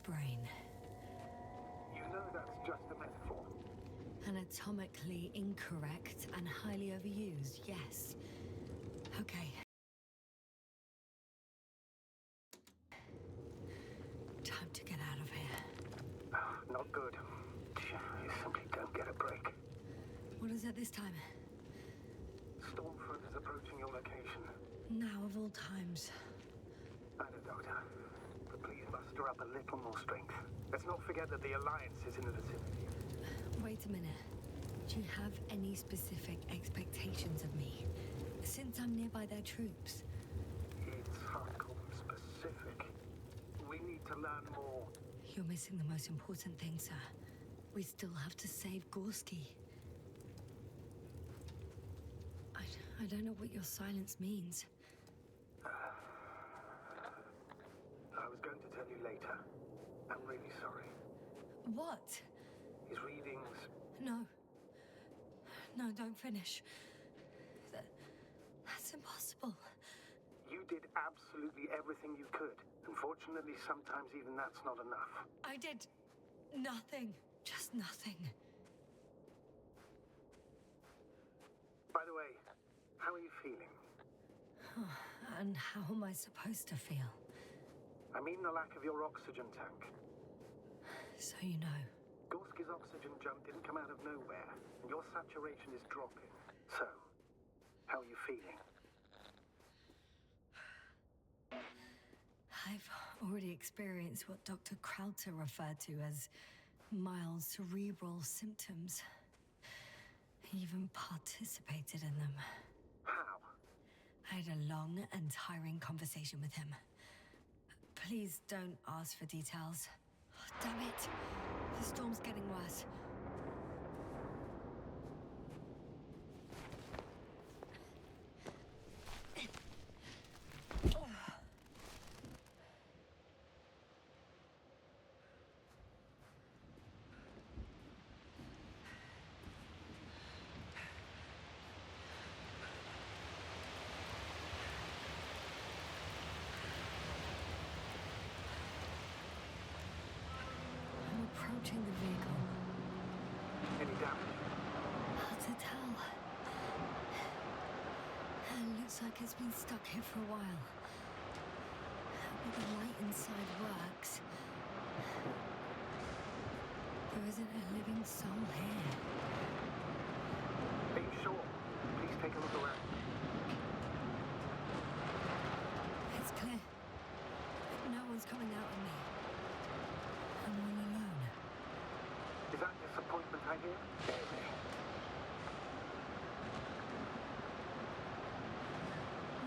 brain. You know that's just a metaphor. Anatomically incorrect and highly overused, yes. Okay. Time to get out of here. Not good. You simply don't get a break. What is it this time? Stormfront is approaching your location. Now of all times. I know, Doctor. But please muster up a little more strength. Let's not forget that the Alliance is in the vicinity. Wait a minute. Do you have any specific expectations of me? Since I'm nearby their troops. It's hardcore specific. We need to learn more. You're missing the most important thing, sir. We still have to save Gorski. I don't know what your silence means. I was going to tell you later. I'm really sorry. What? His readings... No. No, don't finish. That's impossible. You did absolutely everything you could. Unfortunately, sometimes even that's not enough. I did nothing. Just nothing. By the way, how are you feeling? And how am I supposed to feel? I mean the lack of your oxygen tank. So you know. Gorski's oxygen jump didn't come out of nowhere, and your saturation is dropping. So, how are you feeling? I've already experienced what Dr. Krauter referred to as mild cerebral symptoms. He even participated in them. How? I had a long and tiring conversation with him. Please don't ask for details. Oh, damn it! The storm's getting worse. Approaching the vehicle. Any damage? Hard to tell. It looks like it's been stuck here for a while. But the light inside works. There isn't a living soul here. Are you sure? Please take a look around. It's clear. No one's coming out at me. I'm all alone. Is that disappointment I hear?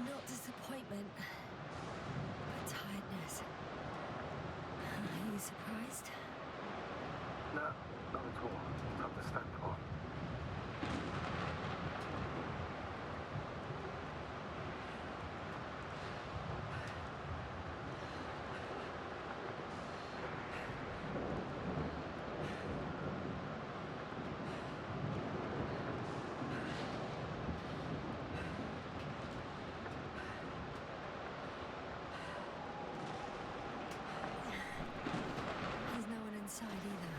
Not disappointment, but tiredness. Are you surprised? No, not at all. It's understandable. Inside either.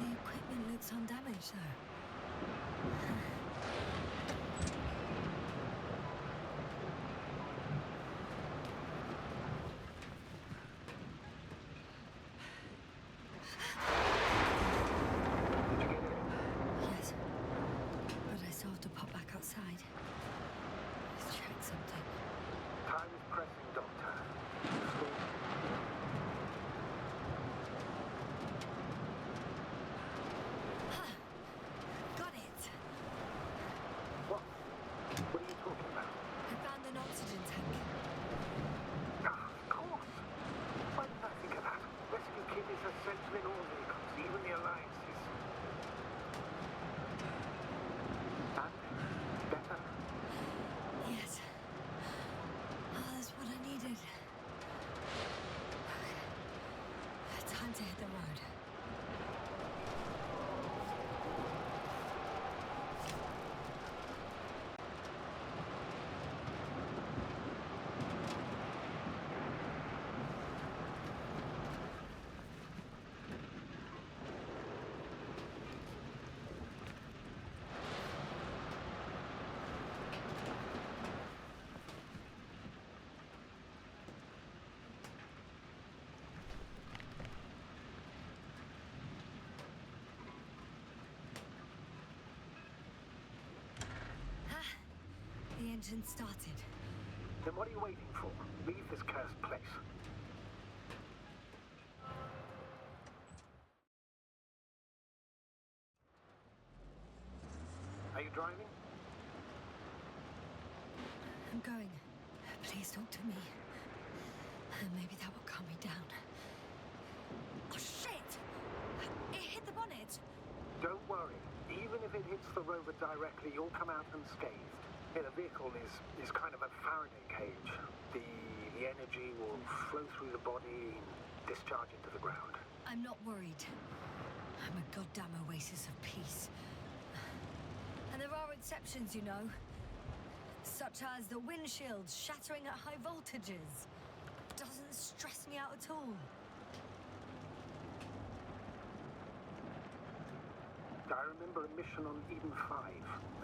The equipment looks undamaged though. Yes, but I still have to pop back outside. Let's check something. Time is pressing, Doctor. The engine started. Then what are you waiting for? Leave this cursed place. Are you driving? I'm going. Please talk to me. Maybe that will calm me down. Oh, shit! It hit the bonnet! Don't worry. Even if it hits the rover directly, you'll come out unscathed. Yeah, the vehicle is kind of a Faraday cage. The energy will flow through the body and discharge into the ground. I'm not worried. I'm a goddamn oasis of peace. And there are exceptions, you know. Such as the windshield shattering at high voltages. Doesn't stress me out at all. I remember a mission on Eden 5.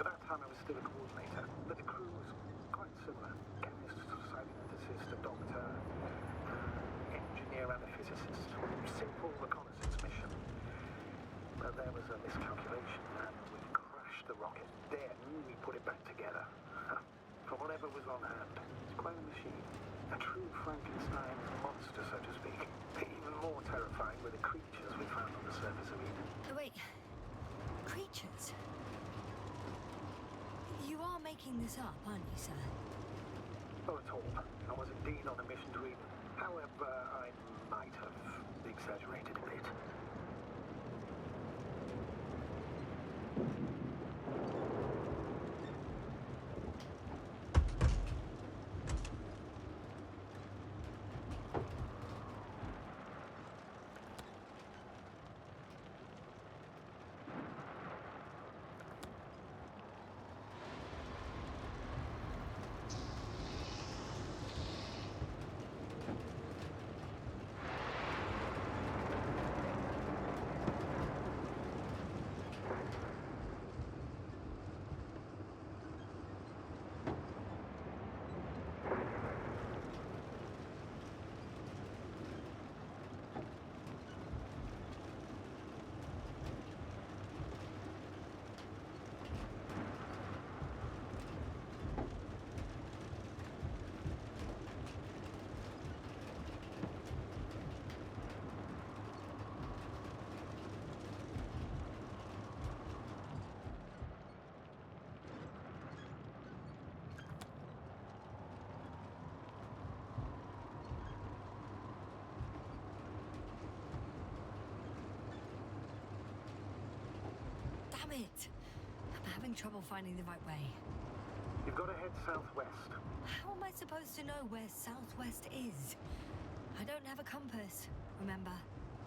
At that time I was still a coordinator, but the crew was quite similar. Chemist, scientist, a doctor, engineer and a physicist. Simple reconnaissance mission. But there was a miscalculation and we crashed the rocket. Then we put it back together. From whatever was on hand. It's quite a machine. A true Frankenstein monster, so to speak. Even more terrifying were the creatures we found on the surface of Eden. Oh, wait. Creatures? You are making this up, aren't you, sir? Not at all. I was indeed on a mission to Eden. However, I might have exaggerated a bit. Damn it! I'm having trouble finding the right way. You've got to head southwest. How am I supposed to know where southwest is? I don't have a compass, remember?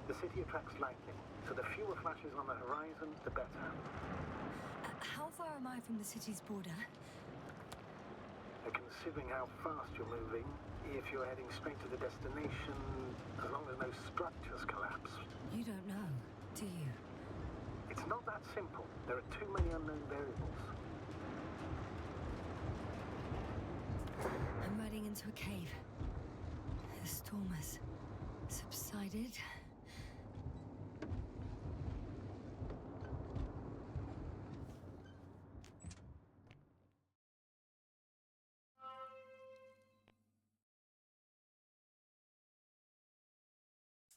The city attracts lightning, so the fewer flashes on the horizon, the better. How far am I from the city's border? Considering how fast you're moving, if you're heading straight to the destination, as long as no structures collapse. You don't know, do you? It's not that simple. There are too many unknown variables. I'm riding into a cave. The storm has subsided.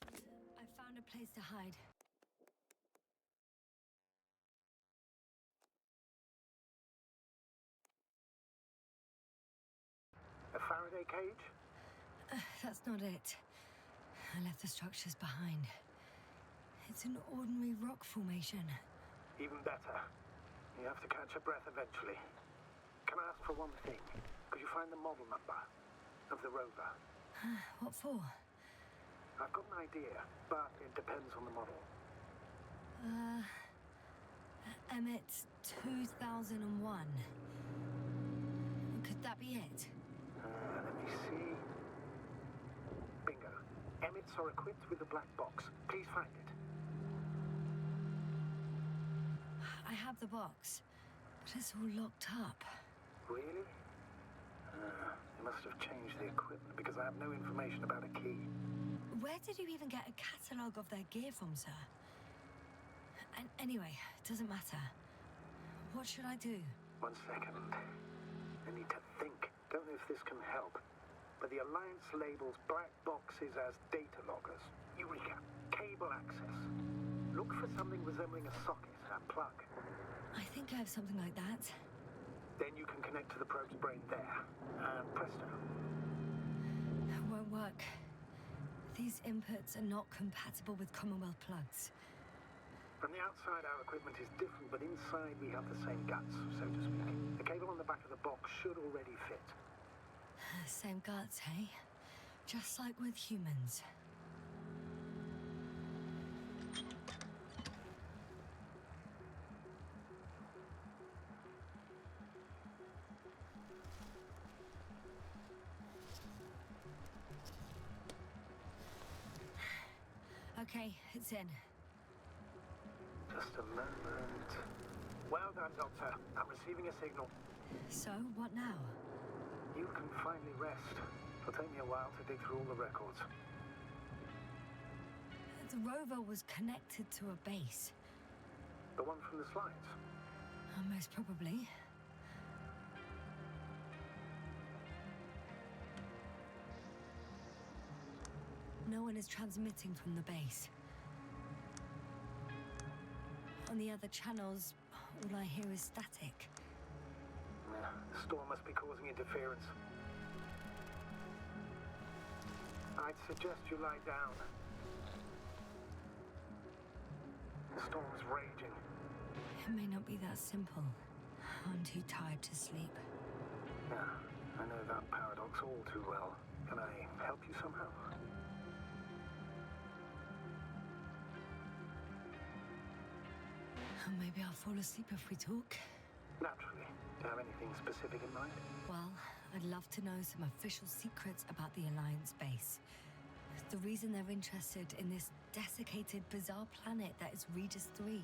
I found a place to hide. A Faraday cage? That's not it. I left the structures behind. It's an ordinary rock formation. Even better. You have to catch your breath eventually. Can I ask for one thing? Could you find the model number of the rover? What for? I've got an idea, but it depends on the model. Emmett 2001. Could that be it? Let me see. Bingo. Emmets are equipped with a black box. Please find it. I have the box, but it's all locked up. Really? They must have changed the equipment because I have no information about a key. Where did you even get a catalogue of their gear from, sir? Anyway, it doesn't matter. What should I do? 1 second. I need to think. Don't know if this can help. But the Alliance labels black boxes as data loggers. Eureka! Cable access. Look for something resembling a socket, a plug. I think I have something like that. Then you can connect to the probe's brain there. And presto. It won't work. These inputs are not compatible with Commonwealth plugs. From the outside, our equipment is different, but inside we have the same guts, so to speak. The cable on the back of the box should already fit. Same guts, hey? Just like with humans. Okay, it's in. Just a moment. Well done, Doctor. I'm receiving a signal. So, what now? You can finally rest. It'll take me a while to dig through all the records. The rover was connected to a base. The one from the slides? Most probably. No one is transmitting from the base. On the other channels, all I hear is static. The storm must be causing interference. I'd suggest you lie down. The storm's raging. It may not be that simple. I'm too tired to sleep. Yeah, I know that paradox all too well. Can I help you somehow? Maybe I'll fall asleep if we talk. Naturally. Do you have anything specific in mind? Well, I'd love to know some official secrets about the Alliance base. The reason they're interested in this desiccated, bizarre planet that is Regis 3.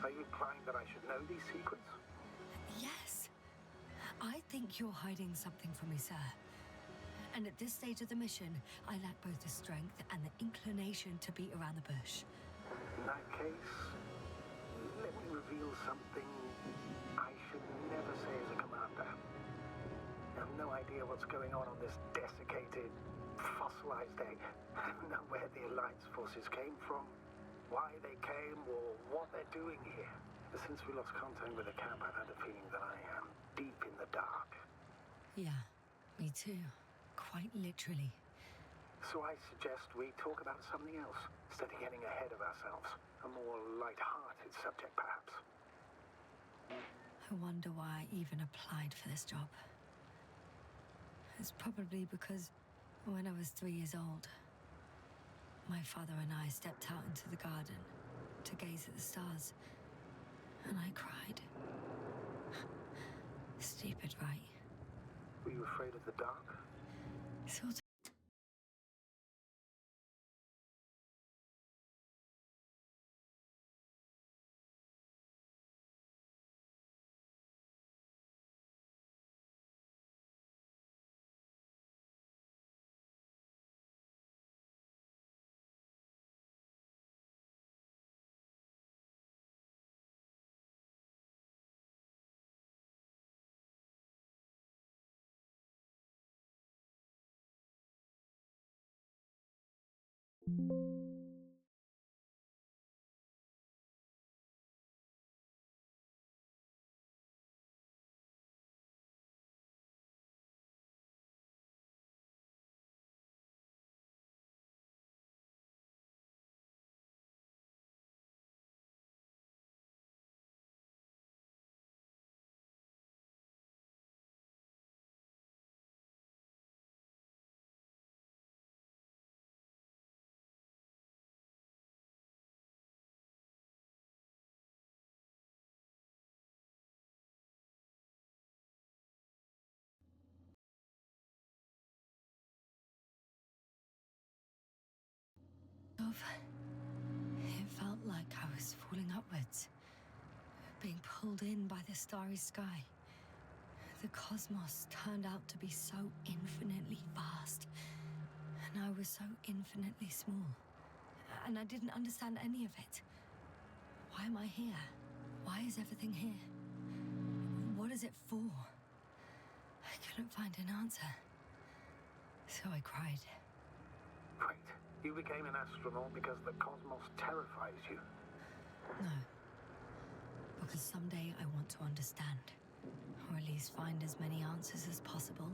Are you implying that I should know these secrets? Yes. I think you're hiding something from me, sir. And at this stage of the mission, I lack both the strength and the inclination to beat around the bush. In that case, let me reveal something I should never say as a commander. I have no idea what's going on this desiccated, fossilized egg. I don't know where the Alliance forces came from, why they came, or what they're doing here. But since we lost contact with the camp, I've had a feeling that I am deep in the dark. Yeah, me too. Quite literally. So I suggest we talk about something else, instead of getting ahead of ourselves. A more light-hearted subject, perhaps. I wonder why I even applied for this job. It's probably because when I was 3 years old, my father and I stepped out into the garden to gaze at the stars, and I cried. Stupid, right? Were you afraid of the dark? Sort of. It felt like I was falling upwards, being pulled in by the starry sky. The cosmos turned out to be so infinitely vast, and I was so infinitely small. And I didn't understand any of it. Why am I here? Why is everything here? What is it for? I couldn't find an answer. So I cried. Wait, you became an astronaut because the cosmos terrifies you? No. Because someday I want to understand. Or at least find as many answers as possible.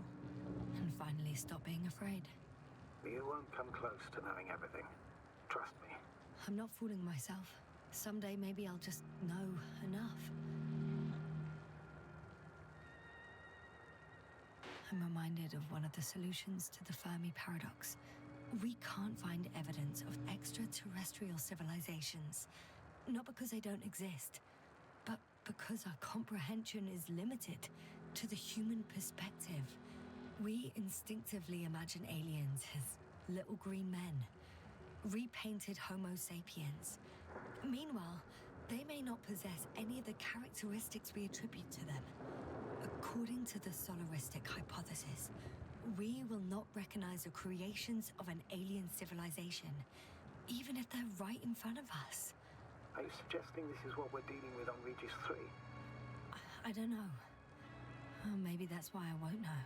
And finally stop being afraid. You won't come close to knowing everything. Trust me. I'm not fooling myself. Someday maybe I'll just know enough. I'm reminded of one of the solutions to the Fermi paradox. We can't find evidence of extraterrestrial civilizations. Not because they don't exist, but because our comprehension is limited to the human perspective. We instinctively imagine aliens as little green men, repainted Homo sapiens. Meanwhile, they may not possess any of the characteristics we attribute to them. According to the solaristic hypothesis, we will not recognize the creations of an alien civilization, even if they're right in front of us. Are you suggesting this is what we're dealing with on Regis 3? I don't know. Maybe that's why I won't know.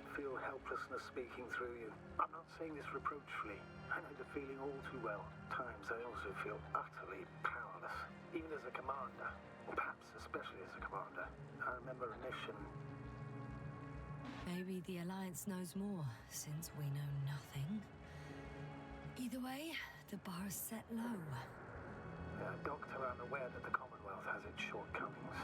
I feel helplessness speaking through you. I'm not saying this reproachfully. I know the feeling all too well. At times I also feel utterly powerless, even as a commander. Or perhaps especially as a commander. I remember a mission. Maybe the Alliance knows more, since we know nothing. Either way, the bar is set low. Doctor, I'm aware that the Commonwealth has its shortcomings.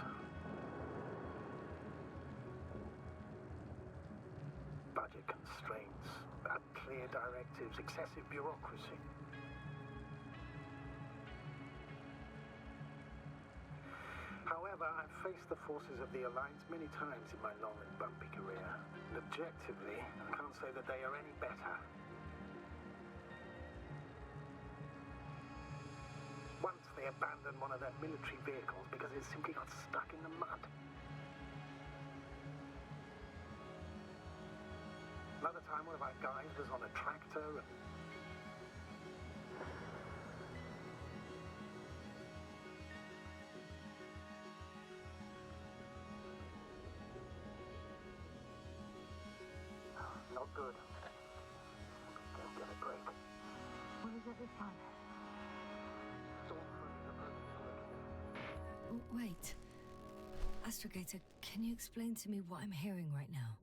Budget constraints, unclear directives, excessive bureaucracy. However, I've faced the forces of the Alliance many times in my long and bumpy career. And objectively, I can't say that they are any better. Once they abandoned one of their military vehicles because it simply got stuck in the mud. Another time, one of our guys was on a tractor and... Not good. Don't get a break. What is it this time? Wait. Astrogator, can you explain to me what I'm hearing right now?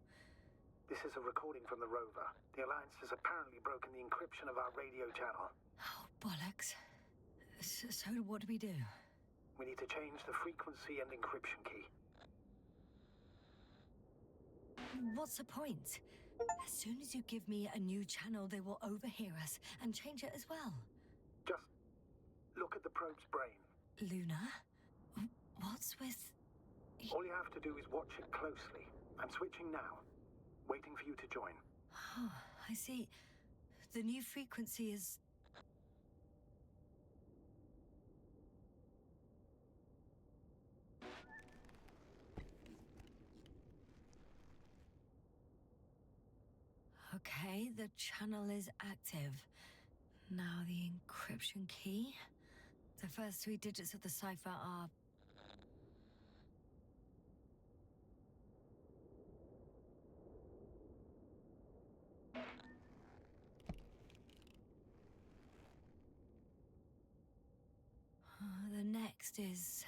This is a recording from the rover. The Alliance has apparently broken the encryption of our radio channel. Oh, bollocks. So what do we do? We need to change the frequency and encryption key. What's the point? As soon as you give me a new channel, they will overhear us and change it as well. Just look at the probe's brain. Luna? What's with... All you have to do is watch it closely. I'm switching now. Waiting for you to join. Oh, I see. The new frequency is... Okay, the channel is active. Now the encryption key. The first 3 digits of the cipher are... The next is...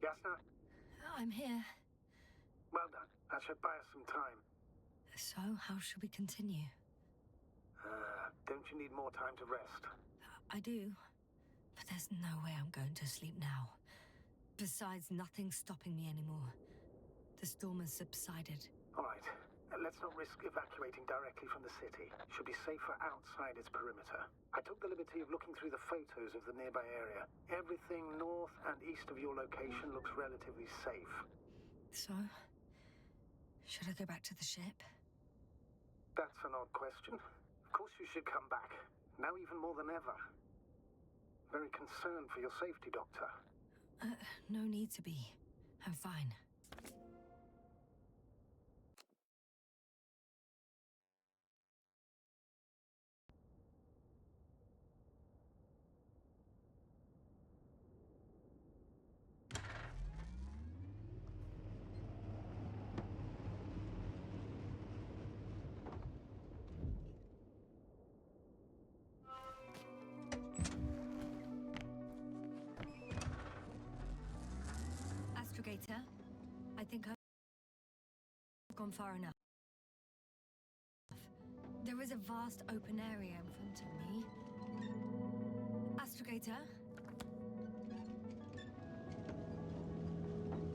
Yasna? I'm here. Well done. That should buy us some time. So, how should we continue? Don't you need more time to rest? I do. But there's no way I'm going to sleep now. Besides, nothing's stopping me anymore. The storm has subsided. All right. Let's not risk evacuating directly from the city. Should be safer outside its perimeter. I took the liberty of looking through the photos of the nearby area. Everything north and east of your location looks relatively safe. So, should I go back to the ship? That's an odd question. Of course you should come back. Now even more than ever. Very concerned for your safety, Doctor. No need to be. I'm fine. I think I've gone far enough. There is a vast open area in front of me. Astrogator?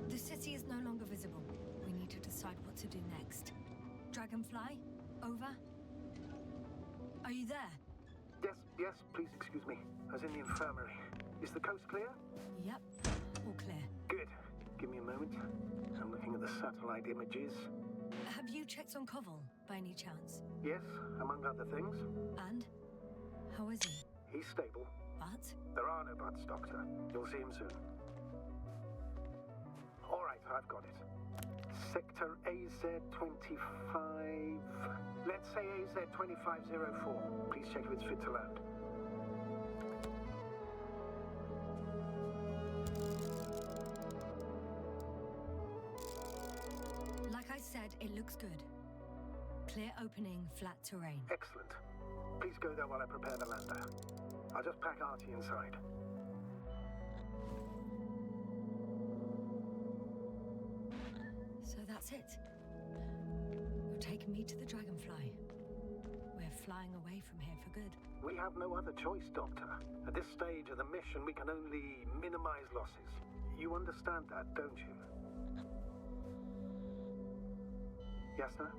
The city is no longer visible. We need to decide what to do next. Dragonfly? Over? Are you there? Yes, please excuse me. I was in the infirmary. Is the coast clear? Yep, all clear. Good. Give me a moment. I'm looking at the satellite images. Have you checked on Koval, by any chance? Yes, among other things. And? How is he? He's stable. But? There are no buts, Doctor. You'll see him soon. All right, I've got it. Sector AZ-25... Let's say AZ-2504. Please check if it's fit to land. Like I said, it looks good. Clear opening, flat terrain. Excellent. Please go there while I prepare the lander. I'll just pack Artie inside. So that's it. You're taking me to the Dragonfly. We're flying away from here for good. We have no other choice, Doctor. At this stage of the mission, we can only minimize losses. You understand that, don't you? Yes, sir?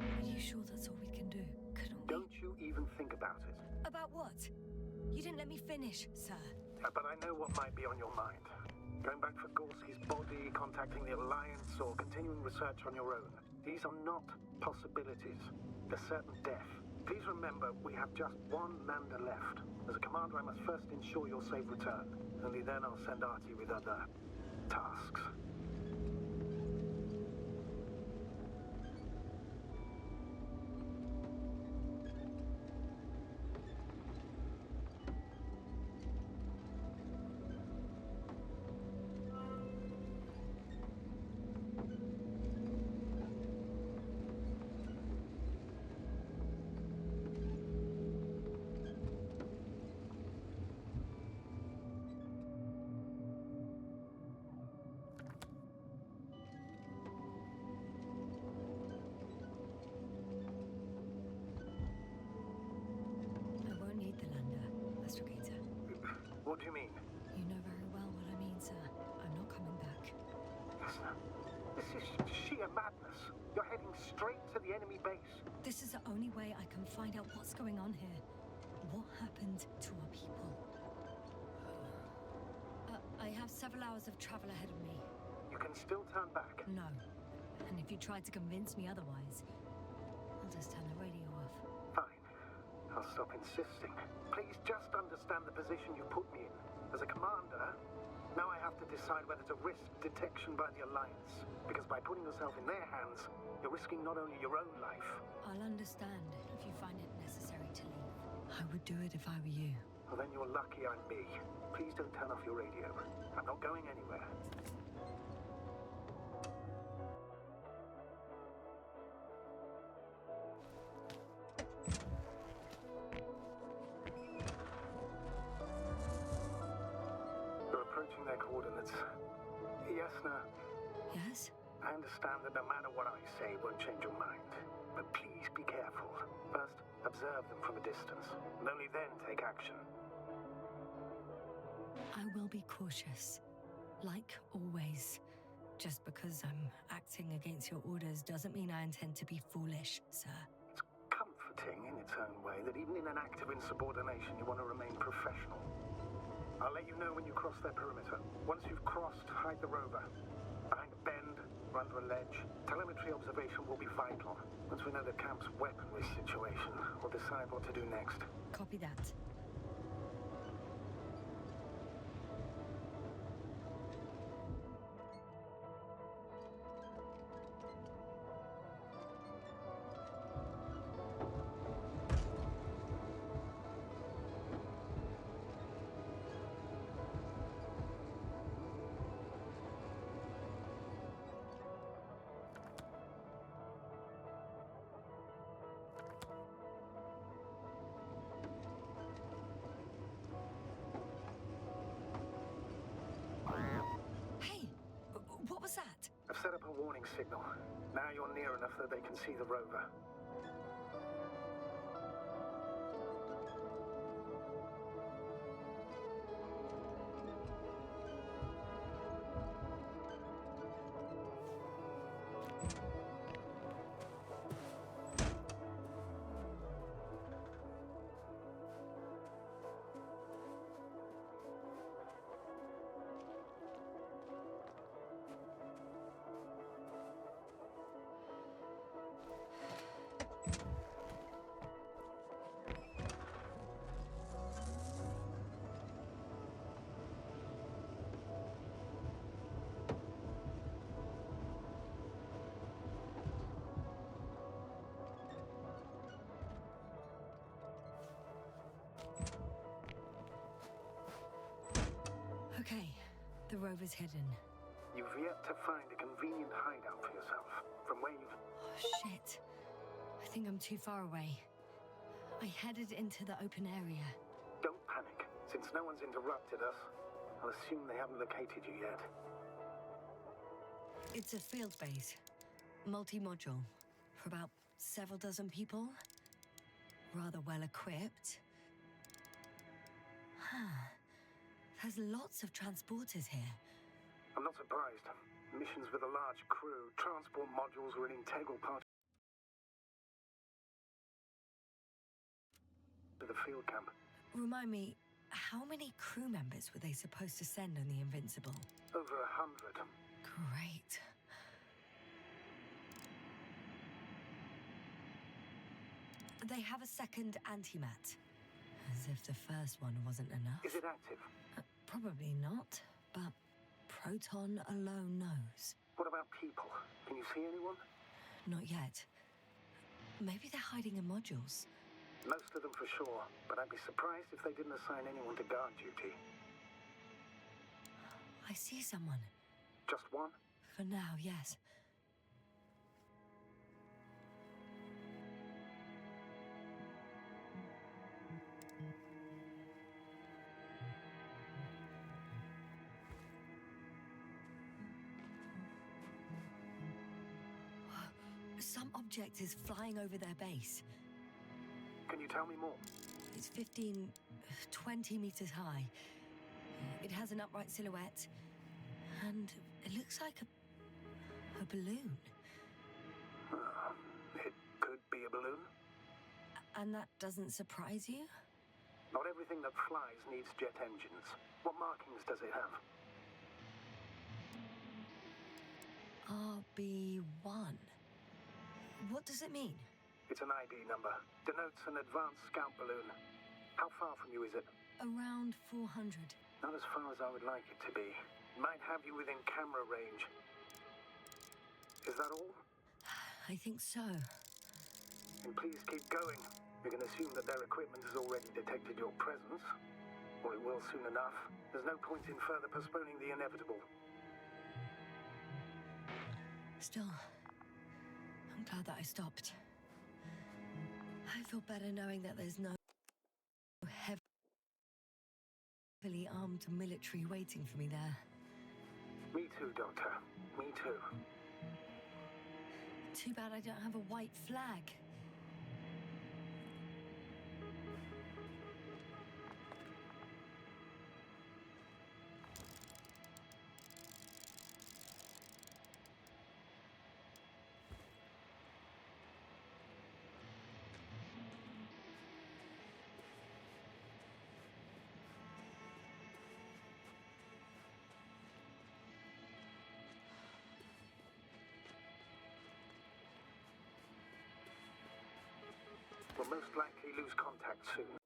Are you sure that's all we can do? Couldn't we? Don't you even think about it. About what? You didn't let me finish, sir. But I know what might be on your mind. Going back for Gorski's body, contacting the Alliance, or continuing research on your own. These are not possibilities. They're certain death. Please remember, we have just one lander left. As a commander, I must first ensure your safe return. Only then I'll send Artie with other tasks. I won't need the lander, Astrogator. What do you mean? You know very well what I mean, sir. I'm not coming back. Yes, sir. This is sheer madness. You're heading straight to the enemy base. This is the only way I can find out what's going on here. What happened to our people? I have several hours of travel ahead of me. You can still turn back. No. And if you try to convince me otherwise, I'll just turn the radio off. Fine. I'll stop insisting. Please just understand the position you put me in. As a commander, now I have to decide whether to risk detection by the Alliance. Because by putting yourself in their hands, you're risking not only your own life. I'll understand if you find it necessary to leave. I would do it if I were you. Well, then you're lucky I'm me. Please don't turn off your radio. I'm not going anywhere. You're approaching their coordinates. Yes, no. Yes? I understand that no matter what I say, it won't change your mind. But please be careful. First, observe them from a distance, and only then take action. I will be cautious. Like always. Just because I'm acting against your orders doesn't mean I intend to be foolish, sir. It's comforting in its own way that even in an act of insubordination, you want to remain professional. I'll let you know when you cross their perimeter. Once you've crossed, hide the rover. Behind a bend, or under a ledge. Telemetry observation will be vital. Once we know the camp's weaponry situation, we'll decide what to do next. Copy that. set up a warning signal. Now you're near enough that they can see the rover. Okay, the rover's hidden. You've yet to find a convenient hideout for yourself. From where you've... Oh, shit. I think I'm too far away. I headed into the open area. Don't panic. Since no one's interrupted us, I'll assume they haven't located you yet. It's a field base. Multi-module. For about several dozen people. Rather well equipped. Huh. There's lots of transporters here. I'm not surprised. Missions with a large crew, transport modules were an integral part of the field camp. Remind me, how many crew members were they supposed to send on the Invincible? Over 100. Great. They have a second antimat. As if the first one wasn't enough. Is it active? Probably not, but Proton alone knows. What about people? Can you see anyone? Not yet. Maybe they're hiding in modules. Most of them for sure, but I'd be surprised if they didn't assign anyone to guard duty. I see someone. Just one? For now, yes. Some object is flying over their base. Can you tell me more? It's 15, 20 meters high. It has an upright silhouette. And it looks like a balloon. It could be a balloon. And that doesn't surprise you? Not everything that flies needs jet engines. What markings does it have? RB1. What does it mean? It's an ID number. Denotes an advanced scout balloon. How far from you is it? Around 400. Not as far as I would like it to be. Might have you within camera range. Is that all? I think so. And please keep going. We can assume that their equipment has already detected your presence. Or it will soon enough. There's no point in further postponing the inevitable. Still, I'm glad that I stopped. I feel better knowing that there's no heavily armed military waiting for me there. Me too, Doctor. Me too. Too bad I don't have a white flag. We'll most likely lose contact soon.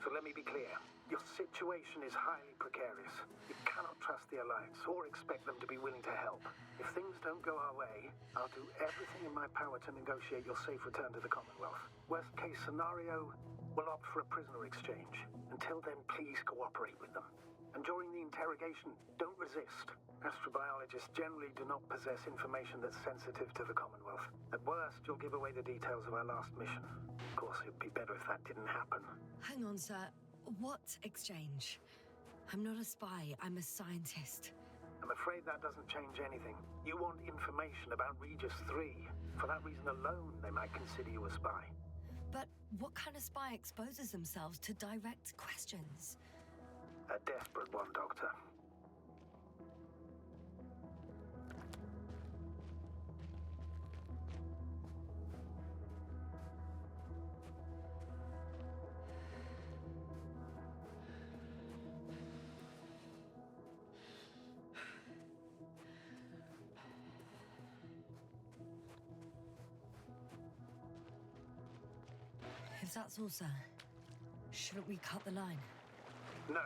So let me be clear. Your situation is highly precarious. You cannot trust the Alliance or expect them to be willing to help. If things don't go our way, I'll do everything in my power to negotiate your safe return to the Commonwealth. Worst case scenario, we'll opt for a prisoner exchange. Until then, please cooperate with them. And during the interrogation, don't resist. Astrobiologists generally do not possess information that's sensitive to the Commonwealth. At worst, you'll give away the details of our last mission. Of course, it'd be better if that didn't happen. Hang on, sir. What exchange? I'm not a spy, I'm a scientist. I'm afraid that doesn't change anything. You want information about Regis 3. For that reason alone, they might consider you a spy. But what kind of spy exposes themselves to direct questions? A desperate one, Doctor. If that's all, sir, shouldn't we cut the line? No.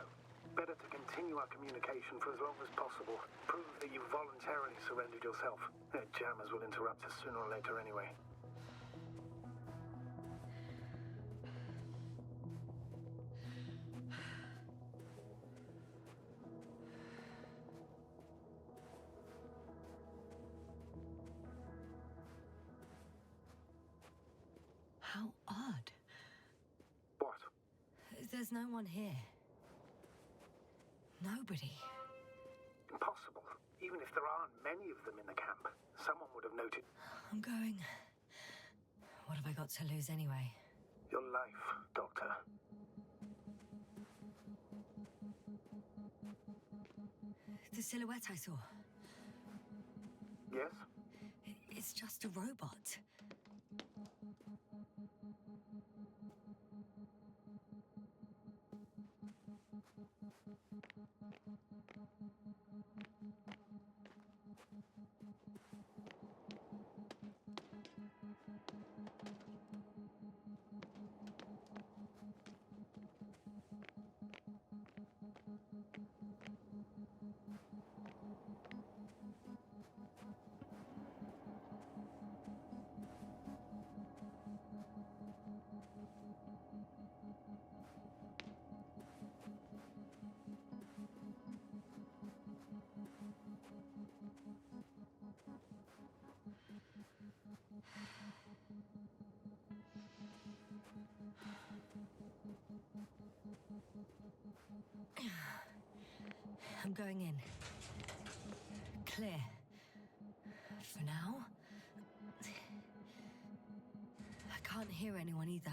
Better to continue our communication for as long as possible. Prove that you voluntarily surrendered yourself. Their jammers will interrupt us sooner or later anyway. How odd. What? There's no one here. Nobody. Impossible. Even if there aren't many of them in the camp, someone would have noted. I'm going. What have I got to lose anyway? Your life, Doctor. The silhouette I saw. Yes? It's just a robot. I'm going in. Clear. For now. I can't hear anyone either.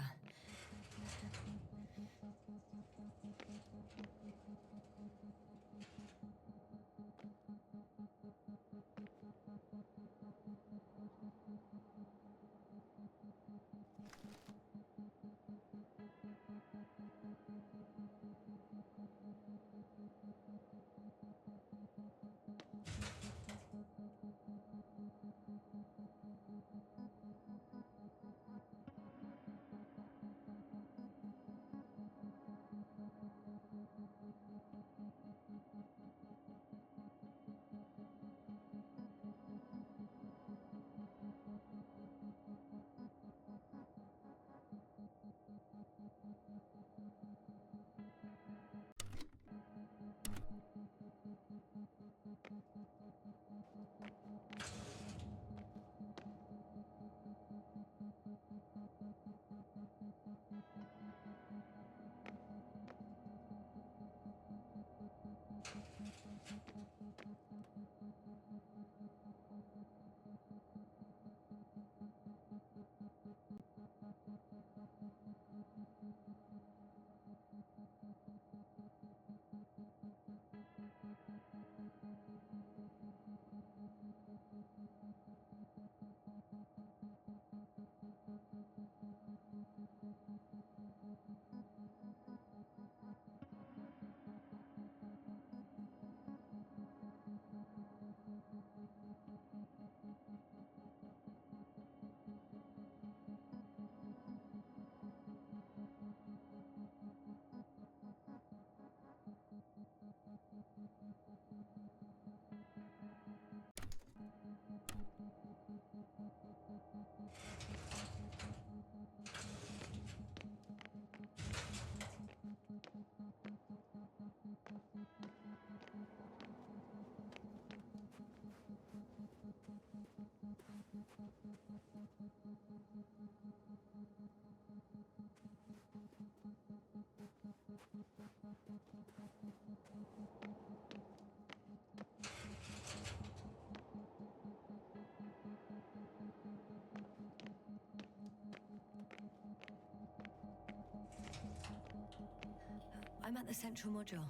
I'm at the central module,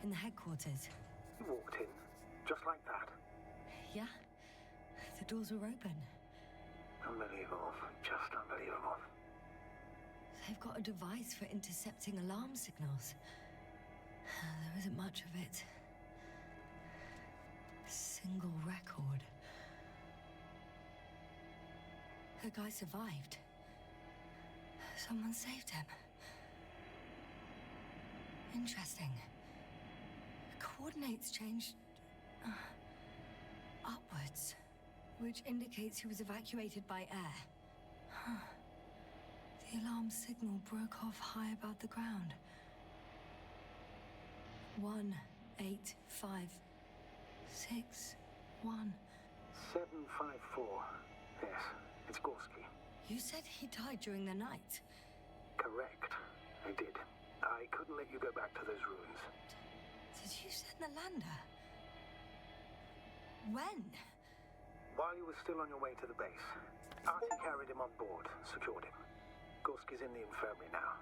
in the headquarters. You walked in, just like that. Yeah, the doors were open. Unbelievable, just unbelievable. They've got a device for intercepting alarm signals. There isn't much of it. Single record. The guy survived. Someone saved him. Interesting. Coordinates changed upwards, which indicates he was evacuated by air. The alarm signal broke off high above the ground. 18561. 754. Yes, it's Gorski. You said he died during the night. Correct. I did. I couldn't let you go back to those ruins. Did you send the lander? When? While you were still on your way to the base, Artie carried him on board, secured him. Gorski's in the infirmary now.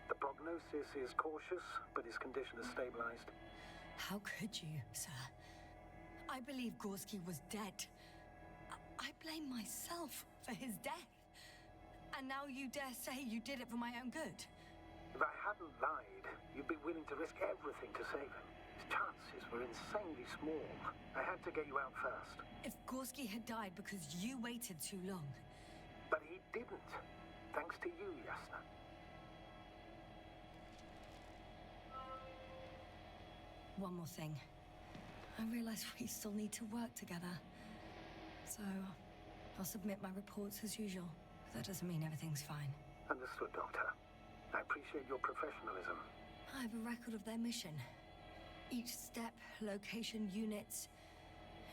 The prognosis is cautious, but his condition has stabilized. How could you, sir? I believe Gorski was dead. I blame myself for his death. And now you dare say you did it for my own good. If I hadn't lied, you'd be willing to risk everything to save him. His chances were insanely small. I had to get you out first. If Gorski had died because you waited too long... But he didn't. Thanks to you, Yasna. One more thing. I realize we still need to work together. So, I'll submit my reports as usual. That doesn't mean everything's fine. Understood, Doctor. I appreciate your professionalism. I have a record of their mission. Each step, location, units,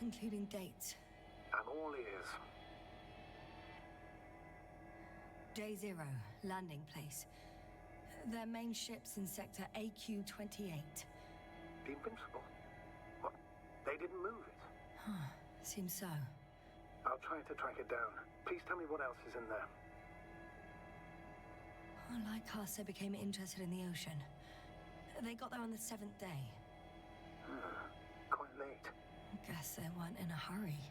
including dates. I'm all ears. Day 0, landing place. Their main ship's in sector AQ-28. The Invincible? What? They didn't move it? Seems so. I'll try to track it down. Please tell me what else is in there. Well, like us, they became interested in the ocean. They got there on the 7th day. Quite late. Guess they weren't in a hurry.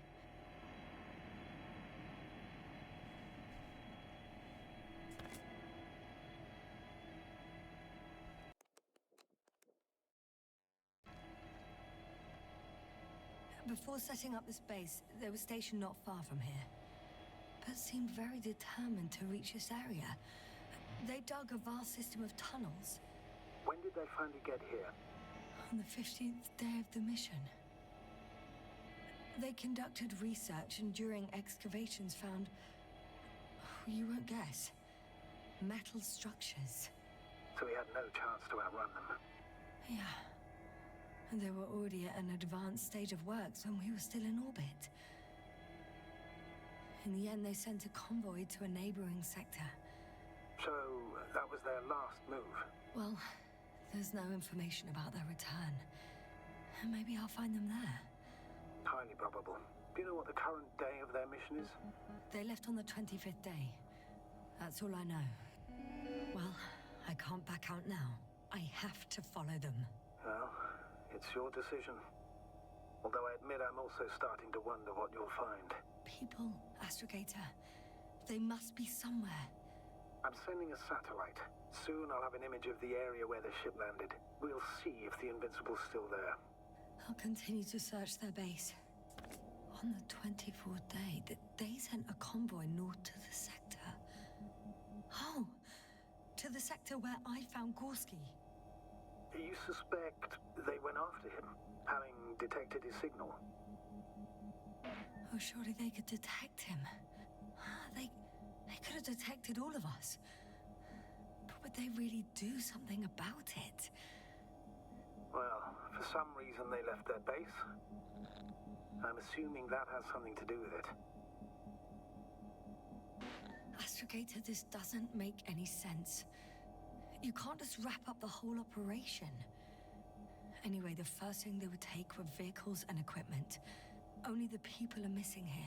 Before setting up this base, they were stationed not far from here, but seemed very determined to reach this area. They dug a vast system of tunnels. When did they finally get here? On the 15th day of the mission. They conducted research and during excavations found... you won't guess. Metal structures. So we had no chance to outrun them. Yeah. And they were already at an advanced stage of works when we were still in orbit. In the end, they sent a convoy to a neighboring sector. So, that was their last move? Well, there's no information about their return. And maybe I'll find them there. Highly probable. Do you know what the current day of their mission is? They left on the 25th day. That's all I know. Well, I can't back out now. I have to follow them. Well, it's your decision. Although I admit I'm also starting to wonder what you'll find. People, Astrogator. They must be somewhere. I'm sending a satellite. Soon I'll have an image of the area where the ship landed. We'll see if the Invincible's still there. I'll continue to search their base. On the 24th day, they sent a convoy north to the sector. Oh, to the sector where I found Gorski. You suspect they went after him, having detected his signal? Oh, surely they could detect him. They could have detected all of us. But would they really do something about it? Well, for some reason they left their base. I'm assuming that has something to do with it. Astrogator, this doesn't make any sense. You can't just wrap up the whole operation. Anyway, the first thing they would take were vehicles and equipment. Only the people are missing here.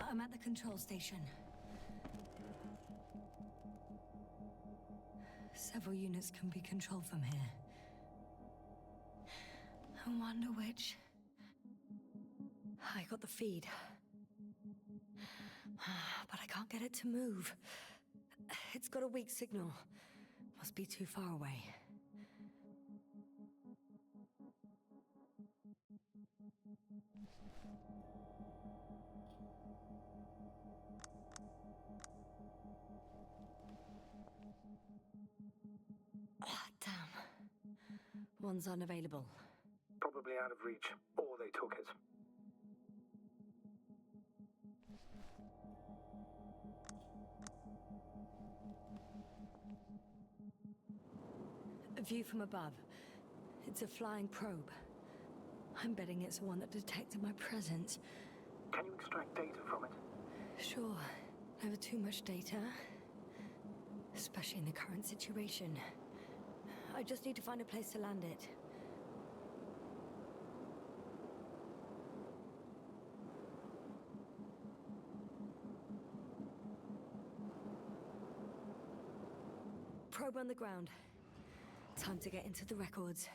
I'm at the control station. Several units can be controlled from here. I wonder which... I got the feed. But I can't get it to move. It's got a weak signal. Must be too far away. Damn. One's unavailable. Probably out of reach, or they took it. A view from above. It's a flying probe. I'm betting it's the one that detected my presence. Can you extract data from it? Sure. Never too much data. Especially in the current situation. I just need to find a place to land it. Probe on the ground. Time to get into the records.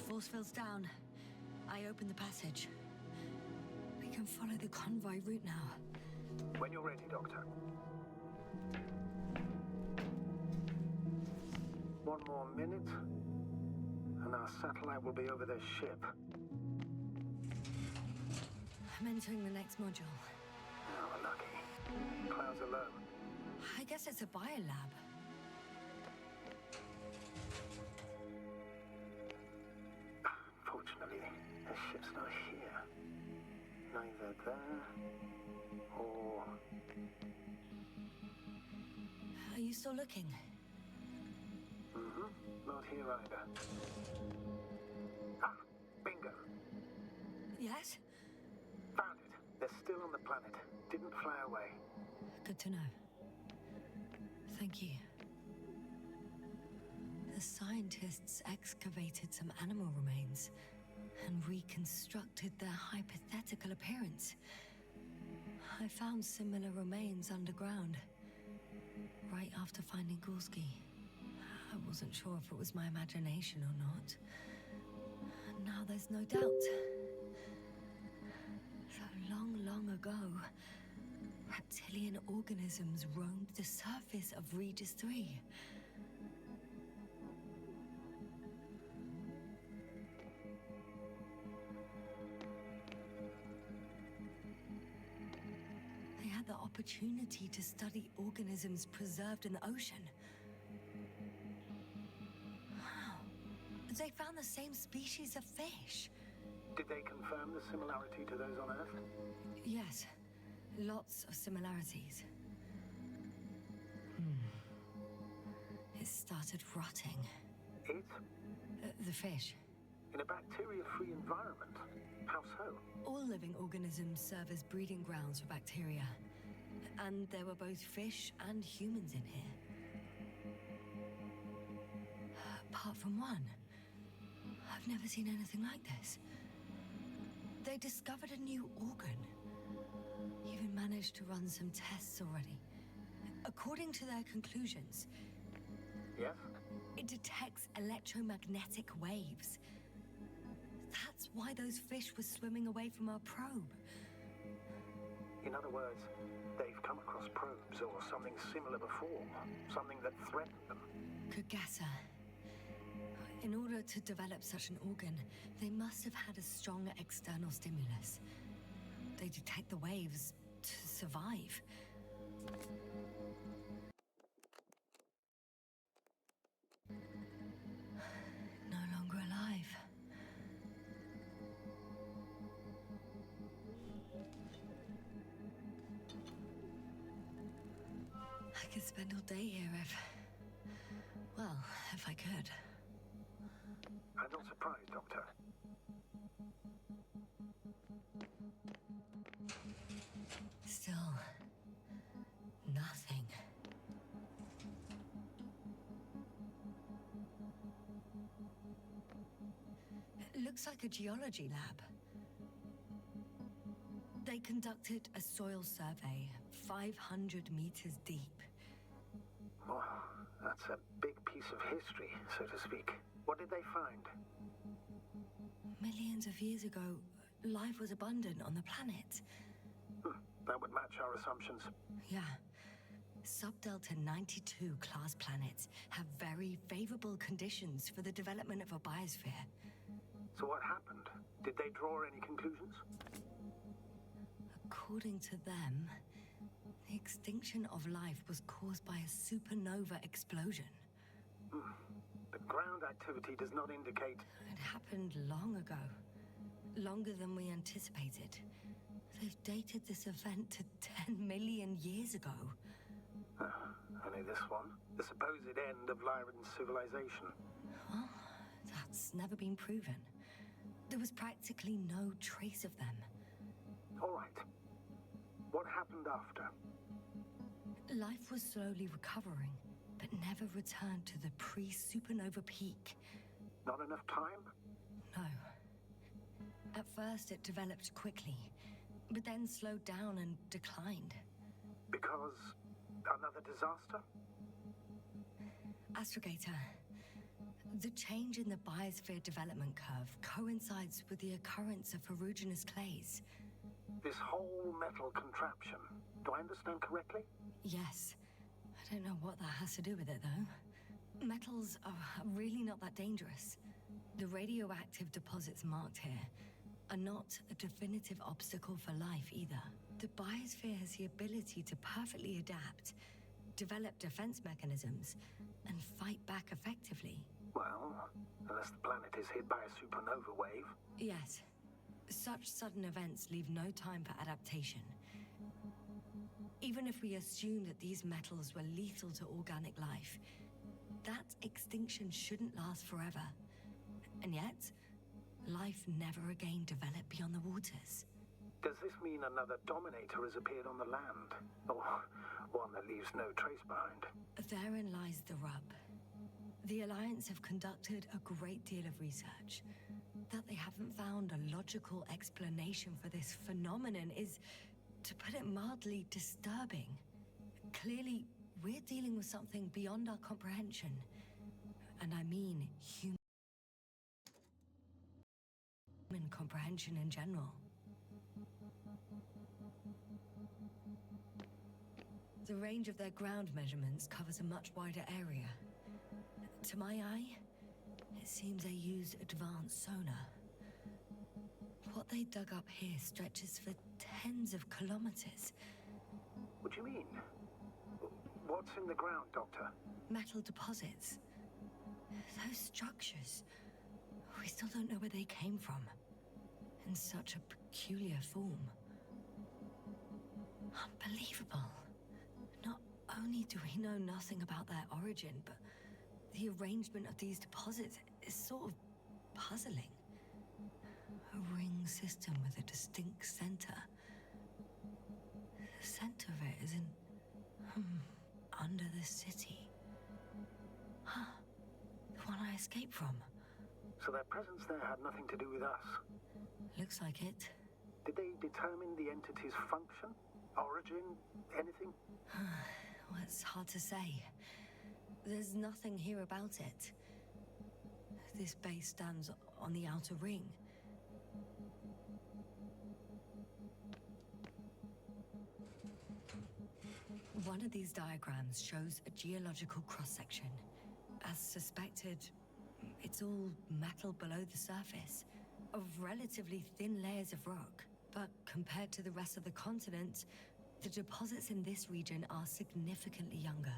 Force field's down. I open the passage. We can follow the convoy route now. When you're ready, Doctor. One more minute, and our satellite will be over their ship. I'm entering the next module. Oh, we're lucky. Clouds are low. I guess it's a biolab. Fortunately, the ship's not here. Neither there or... Are you still looking? Not here either. Ah, bingo. Yes? Found it. They're still on the planet. Didn't fly away. Good to know. Thank you. The scientists excavated some animal remains and reconstructed their hypothetical appearance. I found similar remains underground, right after finding Gorski. I wasn't sure if it was my imagination or not. Now there's no doubt. So long ago, reptilian organisms roamed the surface of Regis 3. They had the opportunity to study organisms preserved in the ocean. Wow. same species of fish. Did they confirm the similarity to those on Earth? Yes, lots of similarities. It started rotting. It? The fish. In a bacteria-free environment? How so? All living organisms serve as breeding grounds for bacteria. And there were both fish and humans in here. Apart from one. I've never seen anything like this. They discovered a new organ. Even managed to run some tests already. According to their conclusions, Yes? it detects electromagnetic waves. That's why those fish were swimming away from our probe. In other words, they've come across probes or something similar before. Something that threatened them. Could guess her. In order to develop such an organ, they must have had a strong external stimulus. They detect the waves to survive. No longer alive. I could spend all day here if I could. I'm not surprised, Doctor. Still, nothing. It looks like a geology lab. They conducted a soil survey 500 meters deep. Oh, that's a big piece of history, so to speak. What did they find? Millions of years ago, life was abundant on the planet. That would match our assumptions. Yeah. Subdelta 92 class planets have very favorable conditions for the development of a biosphere. So what happened? Did they draw any conclusions? According to them, the extinction of life was caused by a supernova explosion. The ground activity does not indicate... It happened long ago. Longer than we anticipated. They've dated this event to 10 million years ago. Only this one? The supposed end of Lyran's civilization. Well, that's never been proven. There was practically no trace of them. All right. What happened after? Life was slowly recovering, but never returned to the pre-supernova peak. Not enough time? No. At first, it developed quickly, but then slowed down and declined. Because another disaster? Astrogator, the change in the biosphere development curve coincides with the occurrence of ferruginous clays. This whole metal contraption, do I understand correctly? Yes. I don't know what that has to do with it, though. Metals are really not that dangerous. The radioactive deposits marked here are not a definitive obstacle for life either. The biosphere has the ability to perfectly adapt, develop defense mechanisms, and fight back effectively. Well, unless the planet is hit by a supernova wave. Yes. Such sudden events leave no time for adaptation. Even if we assume that these metals were lethal to organic life, that extinction shouldn't last forever. And yet, life never again developed beyond the waters. Does this mean another Dominator has appeared on the land? Or one that leaves no trace behind? Therein lies the rub. The Alliance have conducted a great deal of research. That they haven't found a logical explanation for this phenomenon is, to put it mildly, disturbing. Clearly, we're dealing with something beyond our comprehension. And I mean human comprehension in general. The range of their ground measurements covers a much wider area. To my eye, it seems they use advanced sonar. What they dug up here stretches for tens of kilometers. What do you mean? What's in the ground, Doctor? Metal deposits. Those structures. we still don't know where they came from. In such a peculiar form. Unbelievable. Not only do we know nothing about their origin, but the arrangement of these deposits is sort of puzzling. A ring system with a distinct center. The center of it is under the city. Huh. The one I escaped from. So their presence there had nothing to do with us? Looks like it. Did they determine the entity's function? Origin? Anything? Well, it's hard to say. There's nothing here about it. This base stands on the outer ring. One of these diagrams shows a geological cross-section. As suspected, it's all metal below the surface, of relatively thin layers of rock. But compared to the rest of the continent, the deposits in this region are significantly younger.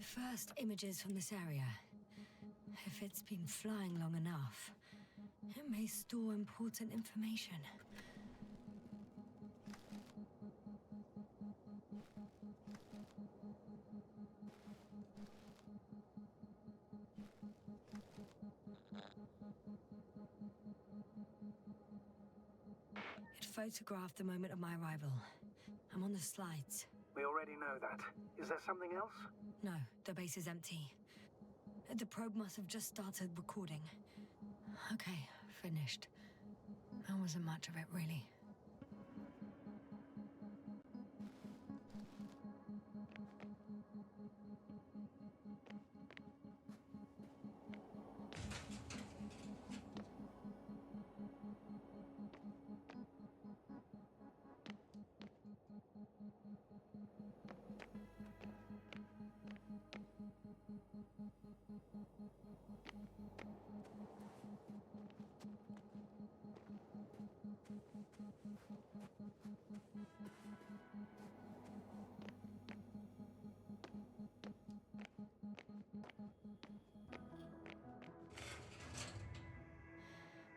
First images from this area. If it's been flying long enough, it may store important information. It photographed the moment of my arrival. I'm on the slides. We already know that. Is there something else? No, the base is empty. The probe must have just started recording. Okay, finished. There wasn't much of it, really.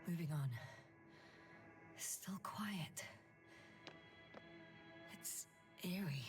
Moving on. Still quiet. It's eerie.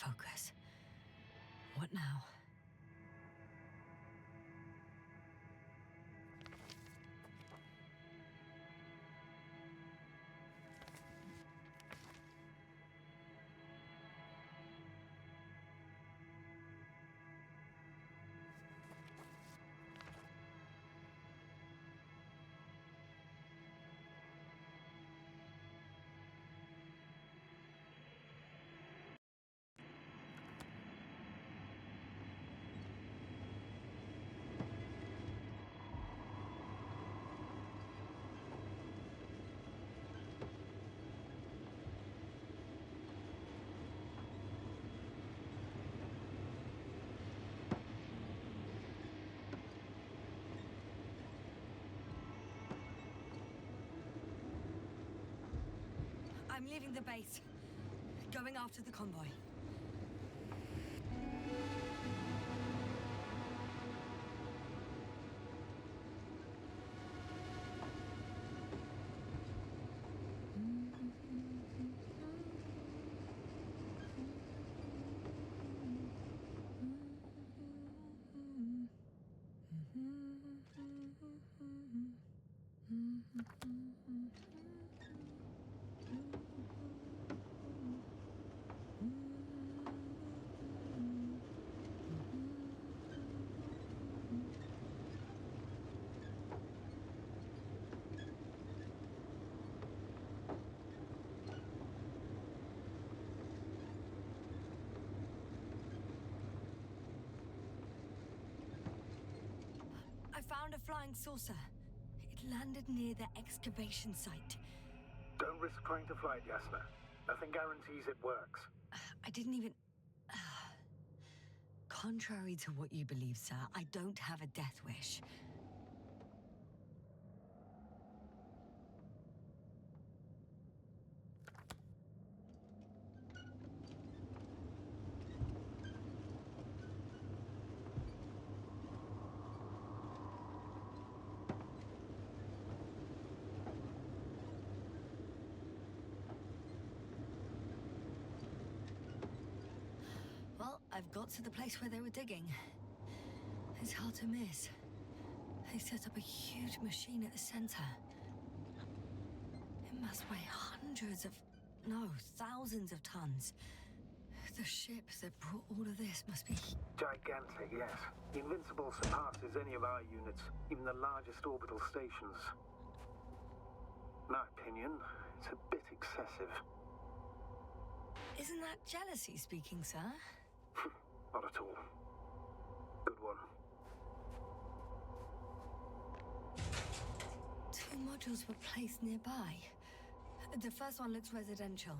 focus. What now? I'm leaving the base. Going after the convoy. I found a flying saucer. It landed near the excavation site. Don't risk trying to fly it, Jasna. Nothing guarantees it works. I didn't even... Contrary to what you believe, sir, I don't have a death wish. Well, I've got to the place where they were digging. It's hard to miss. They set up a huge machine at the center. It must weigh hundreds of... no, thousands of tons. The ship that brought all of this must be... Gigantic, yes. The Invincible surpasses any of our units, even the largest orbital stations. In my opinion, it's a bit excessive. Isn't that jealousy speaking, sir? Not at all. Good one. 2 modules were placed nearby. The first one looks residential.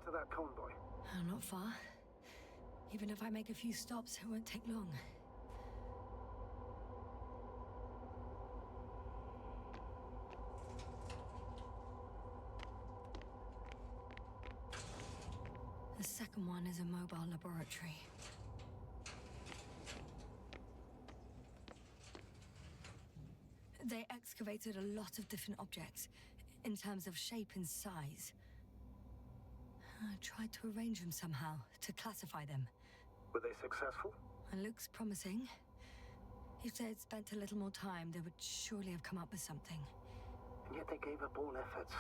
far to that convoy? Not far. Even if I make a few stops, it won't take long. The second one is a mobile laboratory. They excavated a lot of different objects, in terms of shape and size. I tried to arrange them somehow, to classify them. Were they successful? It looks promising. If they had spent a little more time, they would surely have come up with something. And yet they gave up all efforts.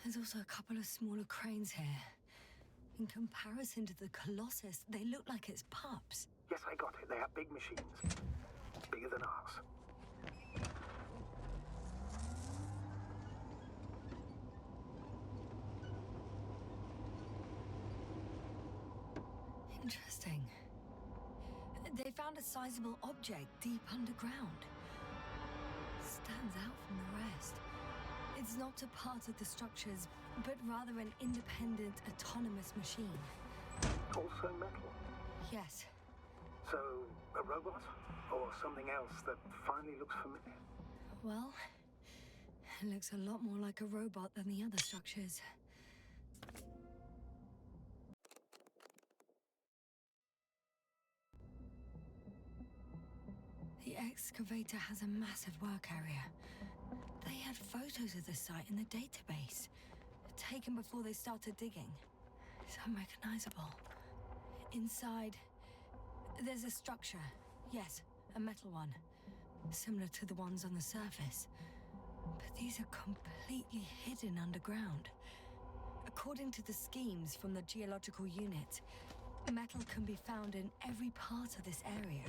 There's also a couple of smaller cranes here. In comparison to the Colossus, they look like it's pups. Yes, I got it. They have big machines. Bigger than ours. Interesting. They found a sizable object deep underground. Stands out from the rest. It's not a part of the structures, but rather an independent, autonomous machine. Also metal? Yes. So, a robot? Or something else that finally looks familiar? Well, it looks a lot more like a robot than the other structures. The excavator has a massive work area. They had photos of the site in the database, taken before they started digging. It's unrecognizable. Inside, there's a structure. Yes, a metal one. Similar to the ones on the surface. But these are completely hidden underground. According to the schemes from the geological unit, metal can be found in every part of this area.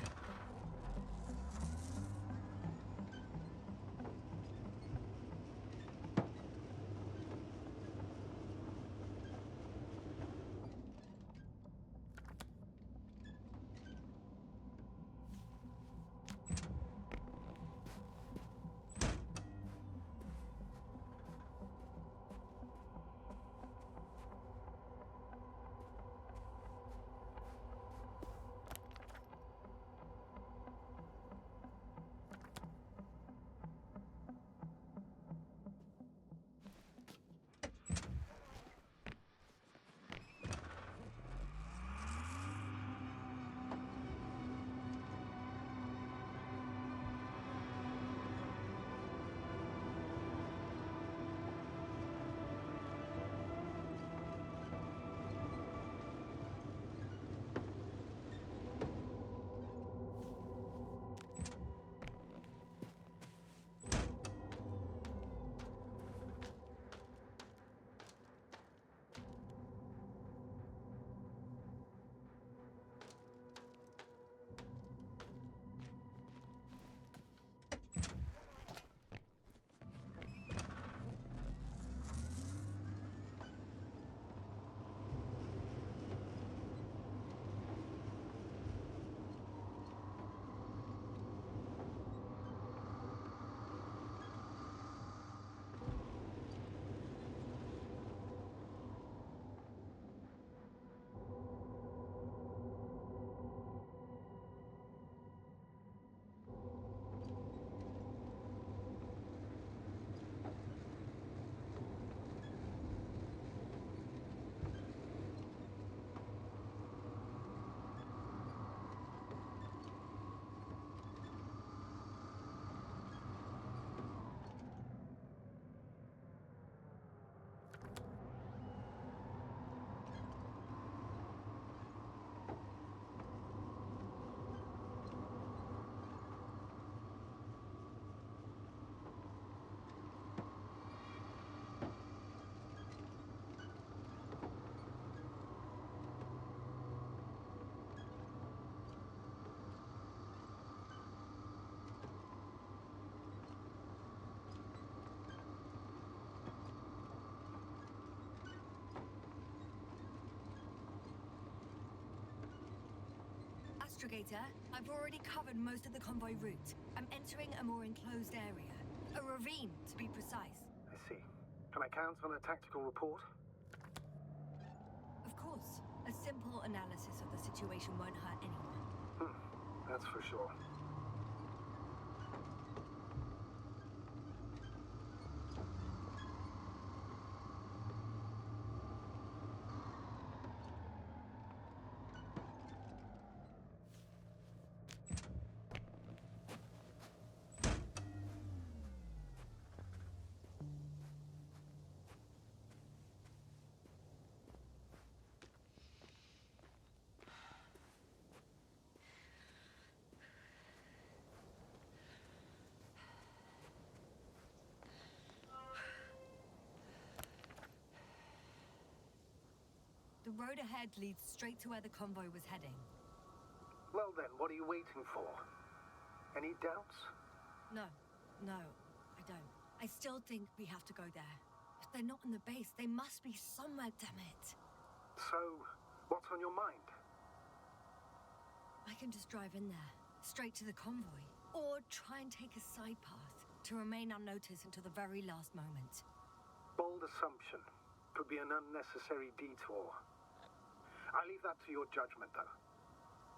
Astrogator, I've already covered most of the convoy route. I'm entering a more enclosed area. A ravine, to be precise. I see. Can I count on a tactical report? Of course. A simple analysis of the situation won't hurt anyone. That's for sure. The road ahead leads straight to where the convoy was heading. Well then, what are you waiting for? Any doubts? No, I don't. I still think we have to go there. If they're not in the base, they must be somewhere, damn it. So, what's on your mind? I can just drive in there, straight to the convoy. Or try and take a side path to remain unnoticed until the very last moment. Bold assumption. Could be an unnecessary detour. I leave that to your judgment, though.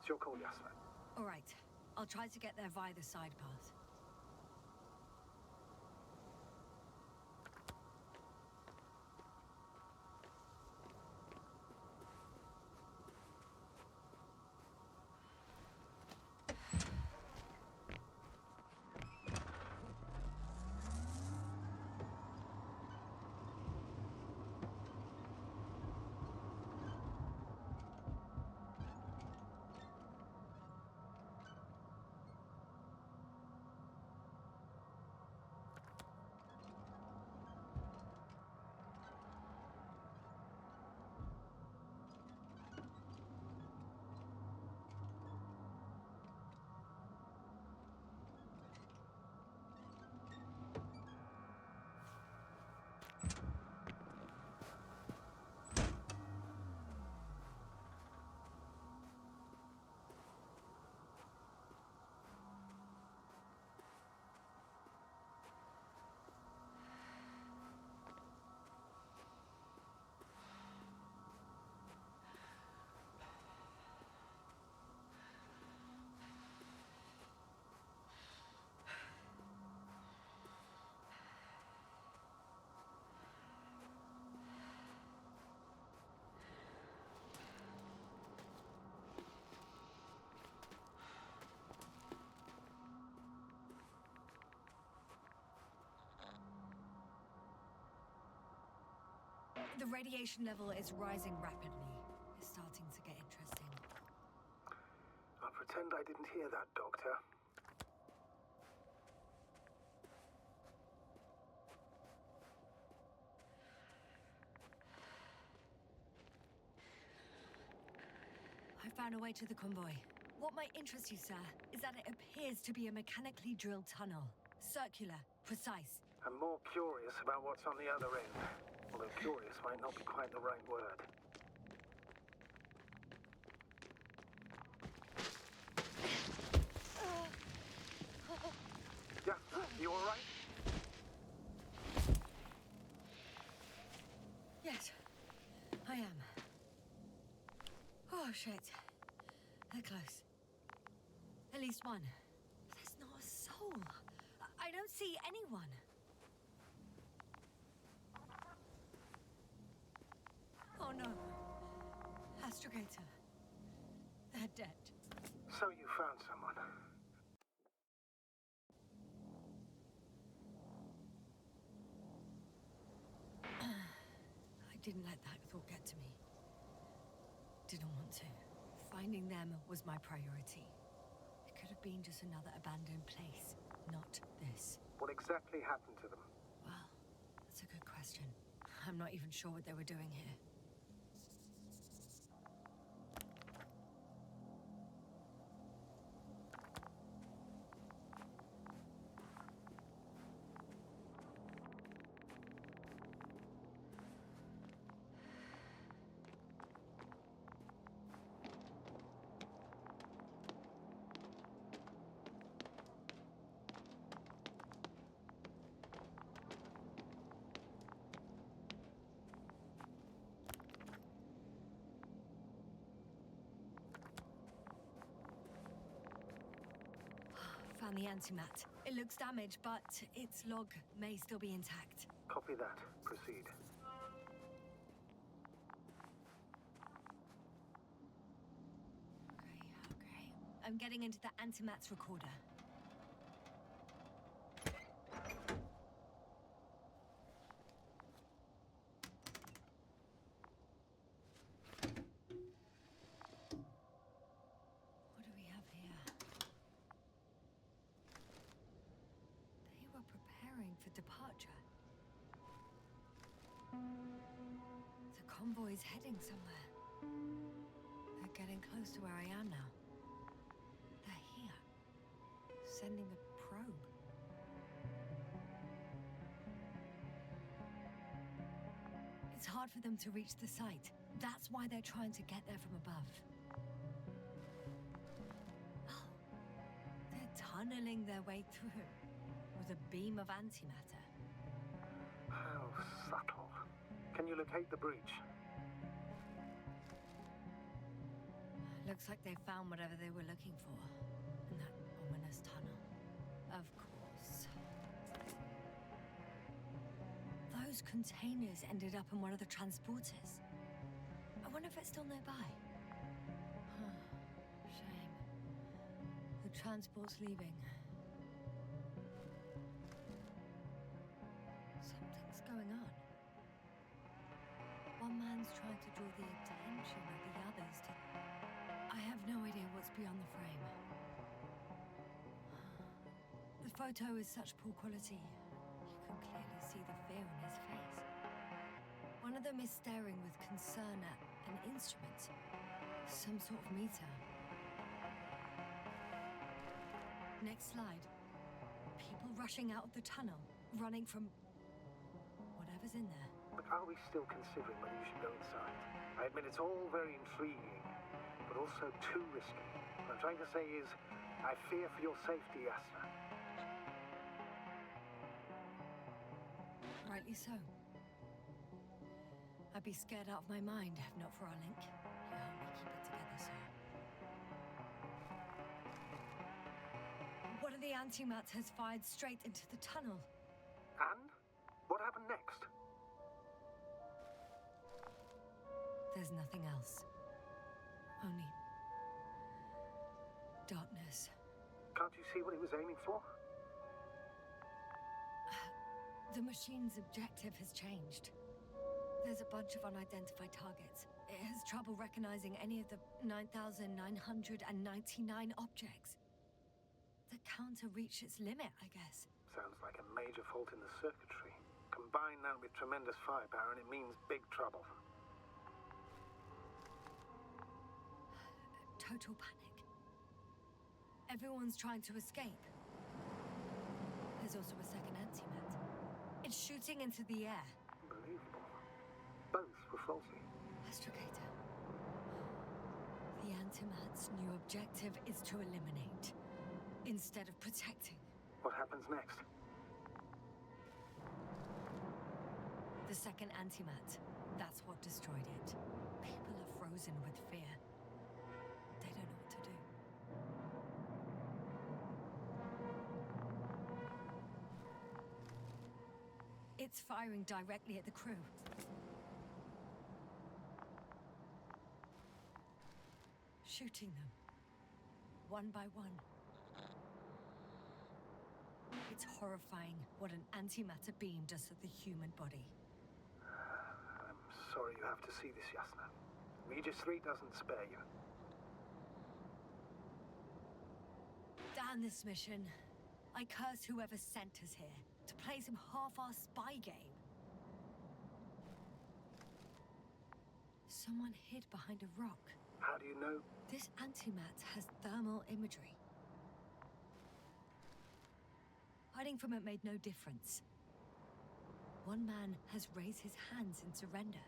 It's your call, Yasna. All right. I'll try to get there via the side path. The radiation level is rising rapidly. It's starting to get interesting. I'll pretend I didn't hear that, Doctor. I found a way to the convoy. What might interest you, sir, is that it appears to be a mechanically drilled tunnel. Circular, precise. I'm more curious about what's on the other end. Although curious might not be quite the right word. Yeah, you all right? Yes, I am. Oh, shit. They're close. At least one. There's not a soul. I don't see anyone. Oh no. Astrogator. They're dead. So you found someone. I didn't let that thought get to me. Didn't want to. Finding them was my priority. It could have been just another abandoned place, not this. What exactly happened to them? Well, that's a good question. I'm not even sure what they were doing here. Found the antimat. It looks damaged, but its log may still be intact. Copy that. Proceed. Okay. I'm getting into the antimat's recorder. What do we have here? They were preparing for departure. The convoy's heading somewhere. They're getting close to where I am now. They're here. Sending a probe. It's hard for them to reach the site. That's why they're trying to get there from above. Oh, they're tunneling their way through with a beam of antimatter. How subtle. Can you locate the breach? Looks like they found whatever they were looking for in that ominous tunnel. Of course. Those containers ended up in one of the transporters. I wonder if it's still nearby. Huh. Shame. The transport's leaving. Something's going on. One man's trying to draw the attention of the others to... I have no idea what's beyond the frame. The photo is such poor quality. You can clearly see the fear on his face. One of them is staring with concern at an instrument. Some sort of meter. Next slide. People rushing out of the tunnel, running from whatever's in there. But are we still considering whether you should go inside? I admit it's all very intriguing, but also too risky. What I'm trying to say is, I fear for your safety, Yasna. Rightly so. I'd be scared out of my mind if not for our link. You help me keep it together, sir. One of the antimats has fired straight into the tunnel. And? What happened next? There's nothing else. Only... darkness. Can't you see what he was aiming for? The machine's objective has changed. There's a bunch of unidentified targets. It has trouble recognizing any of the 9,999 objects. The counter reached its limit, I guess. Sounds like a major fault in the circuitry. Combine that with tremendous firepower and it means big trouble. Total panic. Everyone's trying to escape. There's also a second antimat. It's shooting into the air. Unbelievable. Both were faulty. Astrogator. The antimat's new objective is to eliminate, instead of protecting. What happens next? The second antimat. That's what destroyed it. People are frozen with fear. They don't know what to do. It's firing directly at the crew. Shooting them. One by one. It's horrifying what an antimatter beam does to the human body. I'm sorry you have to see this, Yasna. Regis 3 doesn't spare you. Damn this mission. I curse whoever sent us here to play some half-assed spy game. Someone hid behind a rock. How do you know? This antimat has thermal imagery. Hiding from it made no difference. One man has raised his hands in surrender.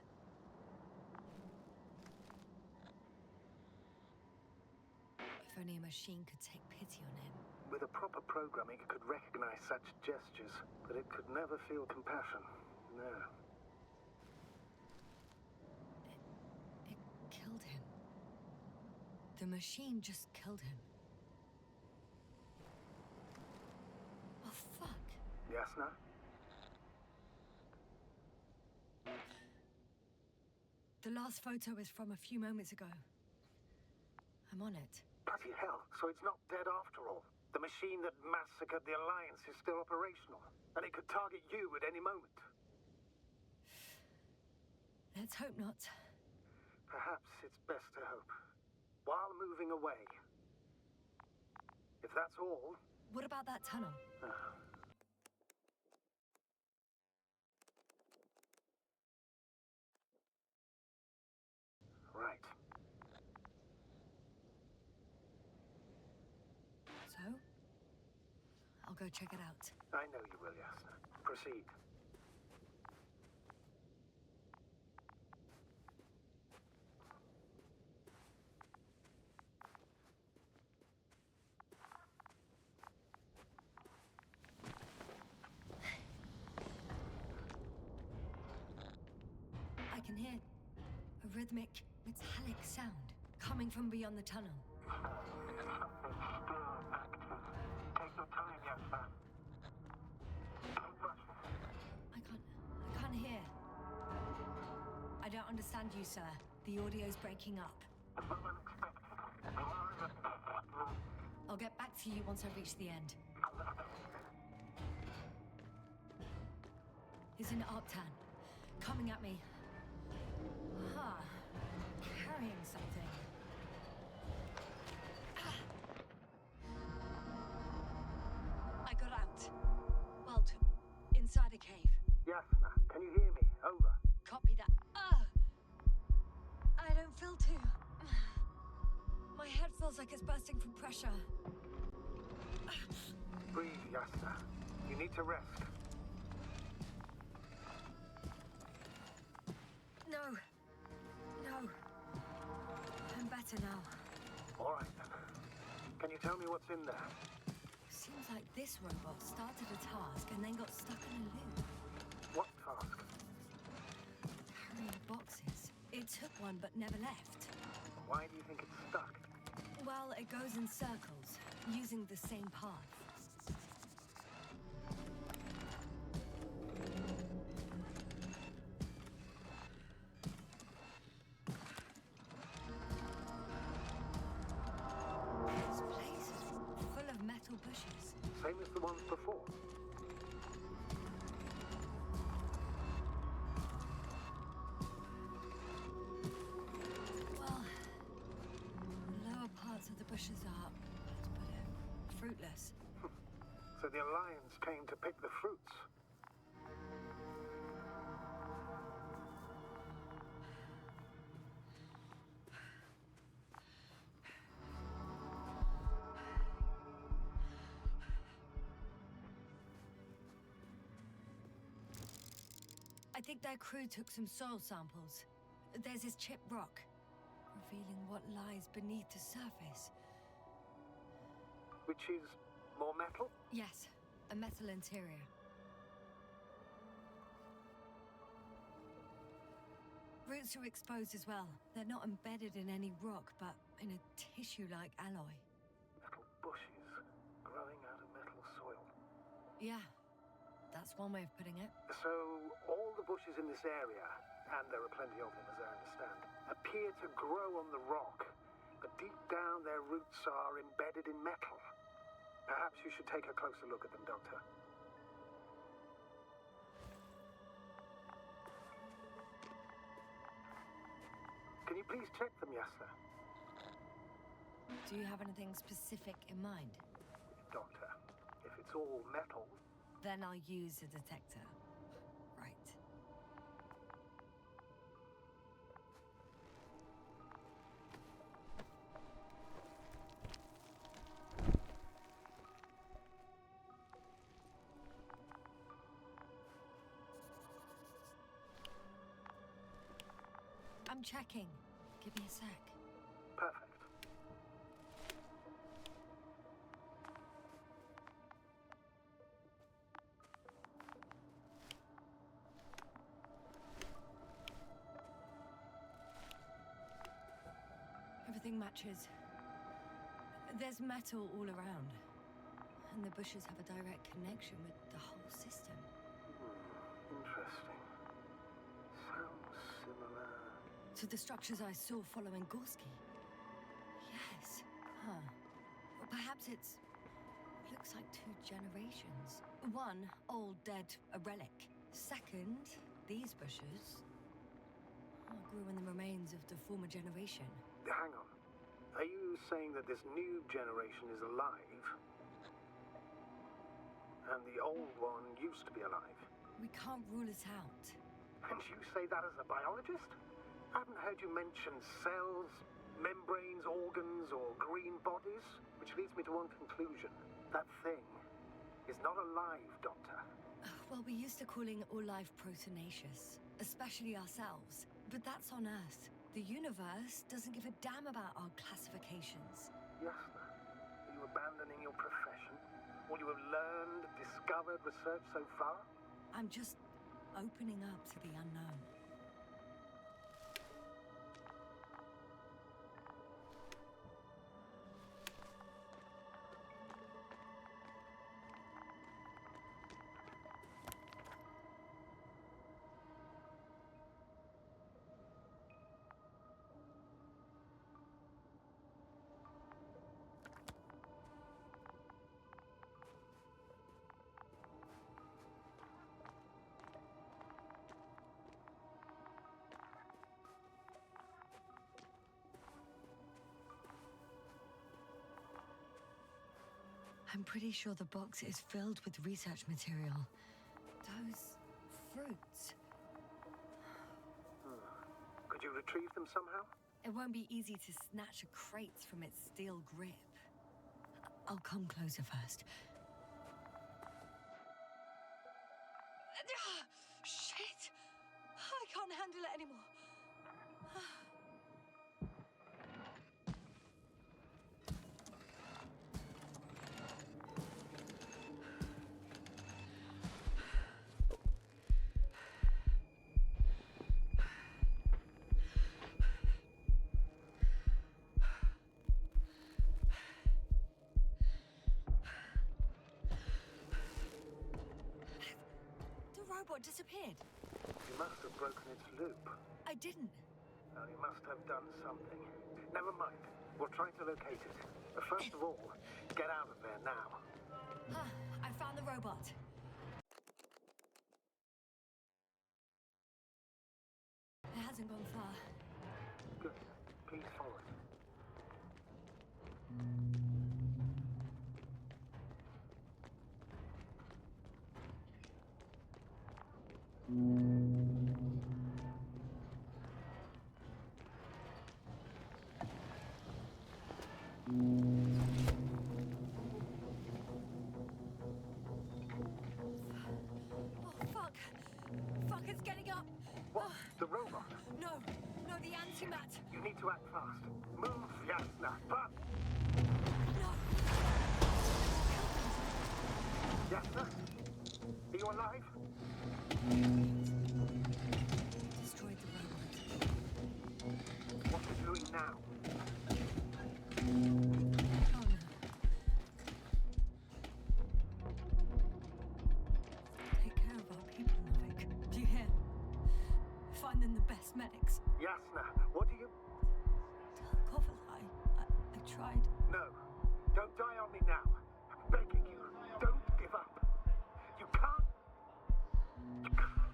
If only a machine could take pity on him. With a proper programming, it could recognize such gestures, but it could never feel compassion. No. It killed him. The machine just killed him. Yasna? The last photo is from a few moments ago. I'm on it. Bloody hell, so it's not dead after all. The machine that massacred the Alliance is still operational, and it could target you at any moment. Let's hope not. Perhaps it's best to hope. While moving away. If that's all... What about that tunnel? Right. So? I'll go check it out. I know you will, Yasna. Proceed. I can hear a rhythmic, metallic sound coming from beyond the tunnel. Take your time, Yasna. I can't hear. I don't understand you, sir. The audio's breaking up. I'll get back to you once I reach the end. He's an Arctan, coming at me. Carrying something. I got out. Well, inside a cave. Yasna, can you hear me? Over. Copy that. I don't feel too... My head feels like it's bursting from pressure. Breathe, Yasna. You need to rest. No. I'm better now. All right, then. Can you tell me what's in there? Seems like this robot started a task and then got stuck in a loop. What task? Carrying boxes. It took one but never left. Why do you think it's stuck? Well, it goes in circles, using the same path. This place is full of metal bushes. Same as the ones before. Well, the lower parts of the bushes are, let's put it, fruitless. So the Alliance came to pick the fruits. I think their crew took some soil samples. There's this chipped rock, revealing what lies beneath the surface. Which is more metal? Yes, a metal interior. Roots are exposed as well. They're not embedded in any rock, but in a tissue-like alloy. Metal bushes growing out of metal soil. Yeah, that's one way of putting it. So all the bushes in this area, and there are plenty of them as I understand, appear to grow on the rock, but deep down their roots are embedded in metal. Perhaps you should take a closer look at them, Doctor. Can you please check them, Yasna? Do you have anything specific in mind? Doctor, if it's all metal... Then I'll use a detector. Right. I'm checking. Give me a sec. Perfect. Everything matches. There's metal all around. And the bushes have a direct connection with the whole system. Interesting. Sounds similar. To the structures I saw following Gorski. Yes. Huh. Well, perhaps it's... looks like 2 generations. One, old, dead, a relic. Second, these bushes grew in the remains of the former generation. Hang on. Are you saying that this new generation is alive? And the old one used to be alive? We can't rule it out. And you say that as a biologist? I haven't heard you mention cells, membranes, organs, or green bodies. Which leads me to one conclusion. That thing is not alive, Doctor. Well, we used to calling all life proteinaceous, especially ourselves. But that's on Earth. The universe doesn't give a damn about our classifications. Yes, are you abandoning your profession? All you have learned, discovered, researched so far? I'm just opening up to the unknown. I'm pretty sure the box is filled with research material. Those fruits. Could you retrieve them somehow? It won't be easy to snatch a crate from its steel grip. I'll come closer first. Shit! I can't handle it anymore. Robot disappeared. You must have broken its loop. I didn't. Well, you must have done something. Never mind. We'll try to locate it. But first of all, get out of there now. I found the robot. It hasn't gone far. Good. Please follow it. Oh, fuck. Fuck, it's getting up. What? The robot? No, the antimat. You need to act fast. Move, Yasna, but... No. Yasna? Are you alive? Destroyed the robot. What are you doing now? Oh no. Take care of our people, Novik. Do you hear? Find them the best medics. Yasna, what do you... Kovalai, I tried. No. Don't die on me now. I'm begging you. Don't give up. You can't... You can't.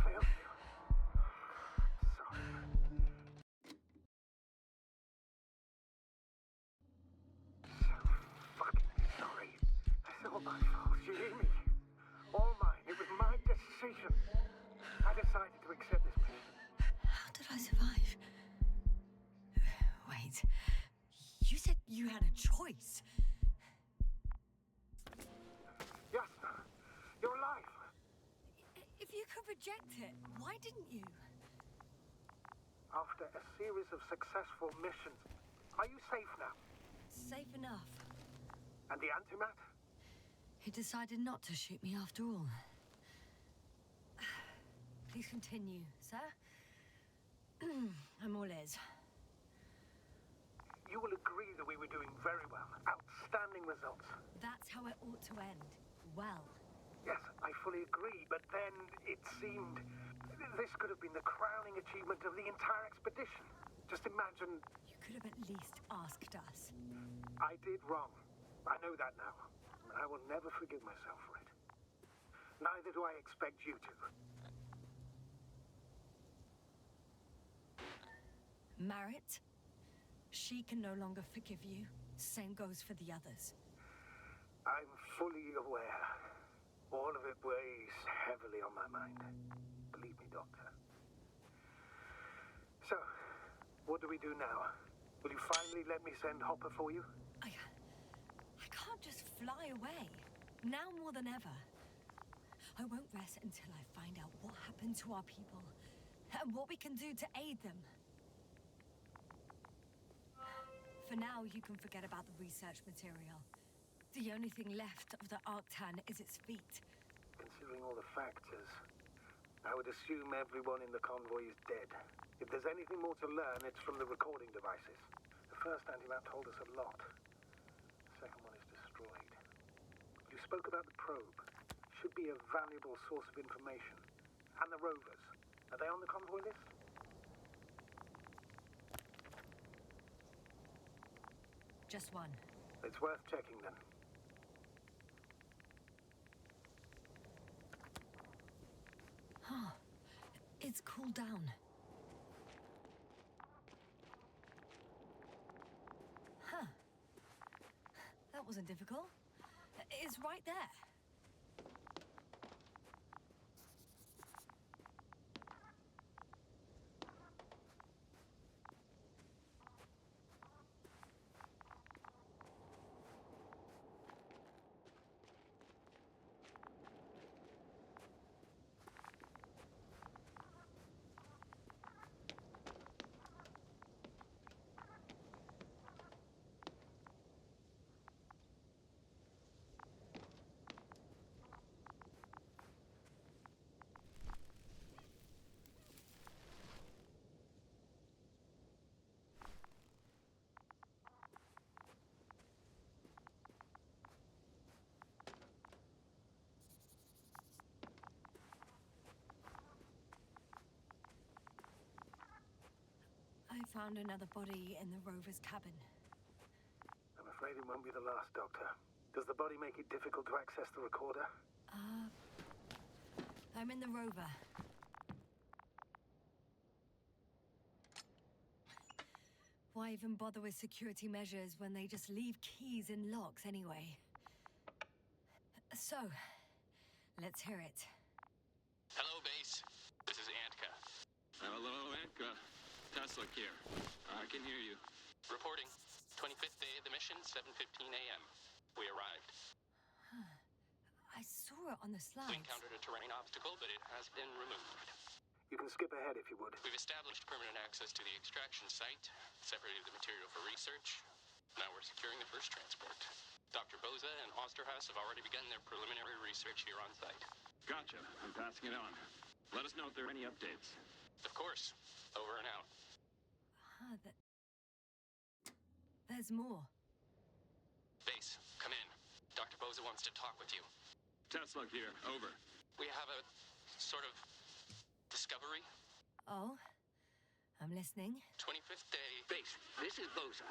Failed you. Sorry. So fucking sorry. It's all my fault. You hear me? All mine. It was my decision. I decided to accept this mission. How did I survive? Wait. You said you had a choice. Yasna, you're alive. If you could reject it, why didn't you? After a series of successful missions, are you safe now? Safe enough. And the antimat? He decided not to shoot me after all. Please continue, sir. I'm all ears. You will agree that we we're doing very well. Outstanding results. That's how it ought to end. Well. Yes, I fully agree, but then it seemed this could have been the crowning achievement of the entire expedition. Just imagine... You could have at least asked us. I did wrong. I know that now. And I will never forgive myself for it. Neither do I expect you to. Marit? She can no longer forgive you. Same goes for the others. I'm fully aware. All of it weighs heavily on my mind. Believe me, Doctor. So, what do we do now? Will you finally let me send Hopper for you? I can't just fly away. Now more than ever. I won't rest until I find out what happened to our people. And what we can do to aid them. For now, you can forget about the research material. The only thing left of the Arctan is its feet. Considering all the factors, I would assume everyone in the convoy is dead. If there's anything more to learn, it's from the recording devices. The first anti-map told us a lot. The second one is destroyed. You spoke about the probe. Should be a valuable source of information. And the rovers. Are they on the convoy list? Just one. It's worth checking then. Huh. It's cooled down. Huh. That wasn't difficult. It's right there. I found another body in the rover's cabin. I'm afraid it won't be the last, Doctor. Does the body make it difficult to access the recorder? I'm in the rover. Why even bother with security measures when they just leave keys in locks anyway? So, let's hear it. Hello, base. This is Antka. Hello, Antka. Tesla here. I can hear you. Reporting. 25th day of the mission, 7:15 a.m. We arrived. I saw it on the We slides. encountered a terrain obstacle, but it has been removed. You can skip ahead if you would. We've established permanent access to the extraction site, separated the material for research. Now we're securing the first transport. Dr. Boza and Osterhaus have already begun their preliminary research here on site. Gotcha. I'm passing it on. Let us know if there are any updates. Of course. Over and out. There's more. Base, come in. Dr. Boza wants to talk with you. Tesla here. Over. We have a sort of discovery. Oh, I'm listening. 25th day. Base, this is Boza.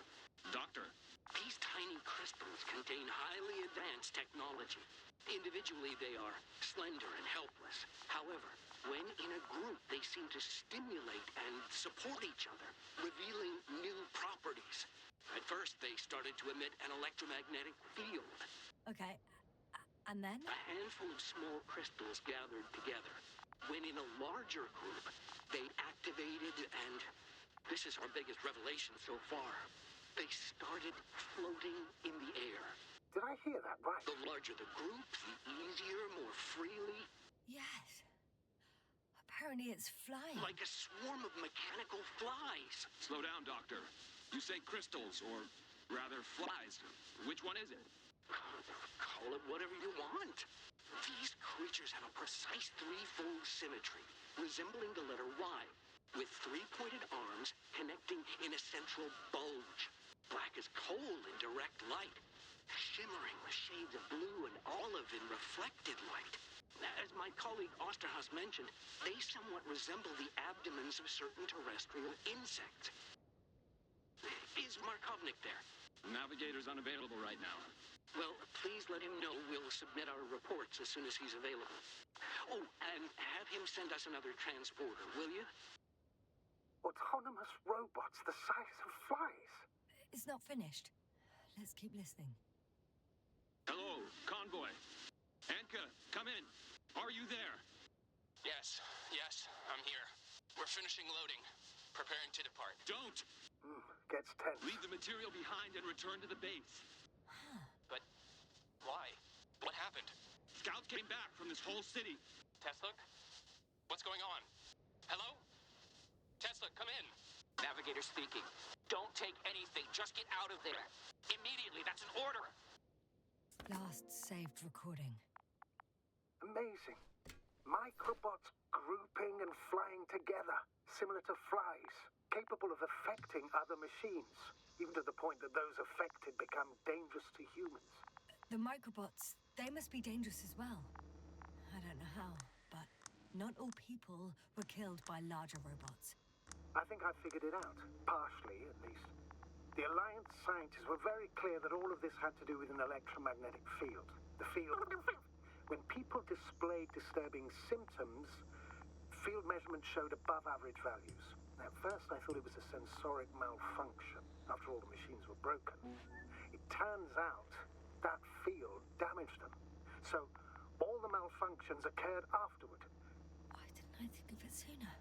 Doctor. These tiny crystals contain highly advanced technology. Individually, they are slender and helpless. However, when in a group, they seem to stimulate and support each other, revealing new properties. At first, they started to emit an electromagnetic field. Okay, and then? A handful of small crystals gathered together. When in a larger group, they activated and... this is our biggest revelation so far. They started floating in the air. Did I hear that right? The larger the group, the easier, more freely. Yes. Apparently it's flying. Like a swarm of mechanical flies. Slow down, Doctor. You say crystals, or rather flies. Which one is it? Call it whatever you want. These creatures have a precise threefold symmetry, resembling the letter Y, with three-pointed arms connecting in a central bulge. black as coal in direct light, shimmering with shades of blue and olive in reflected light. As my colleague Osterhaus mentioned, they somewhat resemble the abdomens of certain terrestrial insects. Is Markovnik there? Navigator's unavailable right now. Well, please let him know we'll submit our reports as soon as he's available. Oh, and have him send us another transporter, will you? Autonomous robots the size of flies. It's not finished. Let's keep listening. Hello, convoy. Anka, come in. Are you there? Yes, I'm here. We're finishing loading. Preparing to depart. Don't! Gets tense. Leave the material behind and return to the base. But why? What happened? Scouts came back from this whole city. Tesla? What's going on? Hello? Tesla, come in. Navigator speaking. Don't take anything. Just get out of there. Immediately. That's an order. Last saved recording. Amazing. Microbots grouping and flying together, similar to flies, capable of affecting other machines, even to the point that those affected become dangerous to humans. The microbots, they must be dangerous as well. I don't know how, but not all people were killed by larger robots. I think I figured it out, partially at least. The Alliance scientists were very clear that all of this had to do with an electromagnetic field. The field... When people displayed disturbing symptoms, field measurements showed above average values. At first, I thought it was a sensoric malfunction. After all, the machines were broken. It turns out that field damaged them. So, all the malfunctions occurred afterward. Why didn't I think of it sooner?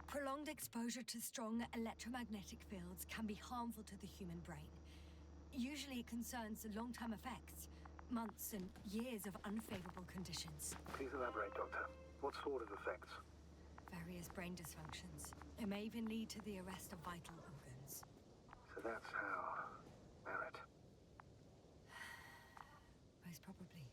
Prolonged exposure to strong electromagnetic fields can be harmful to the human brain. Usually it concerns long-term effects, months and years of unfavorable conditions. Please elaborate, Doctor. What sort of effects? Various brain dysfunctions. It may even lead to the arrest of vital organs. So that's how... Barrett. Most probably.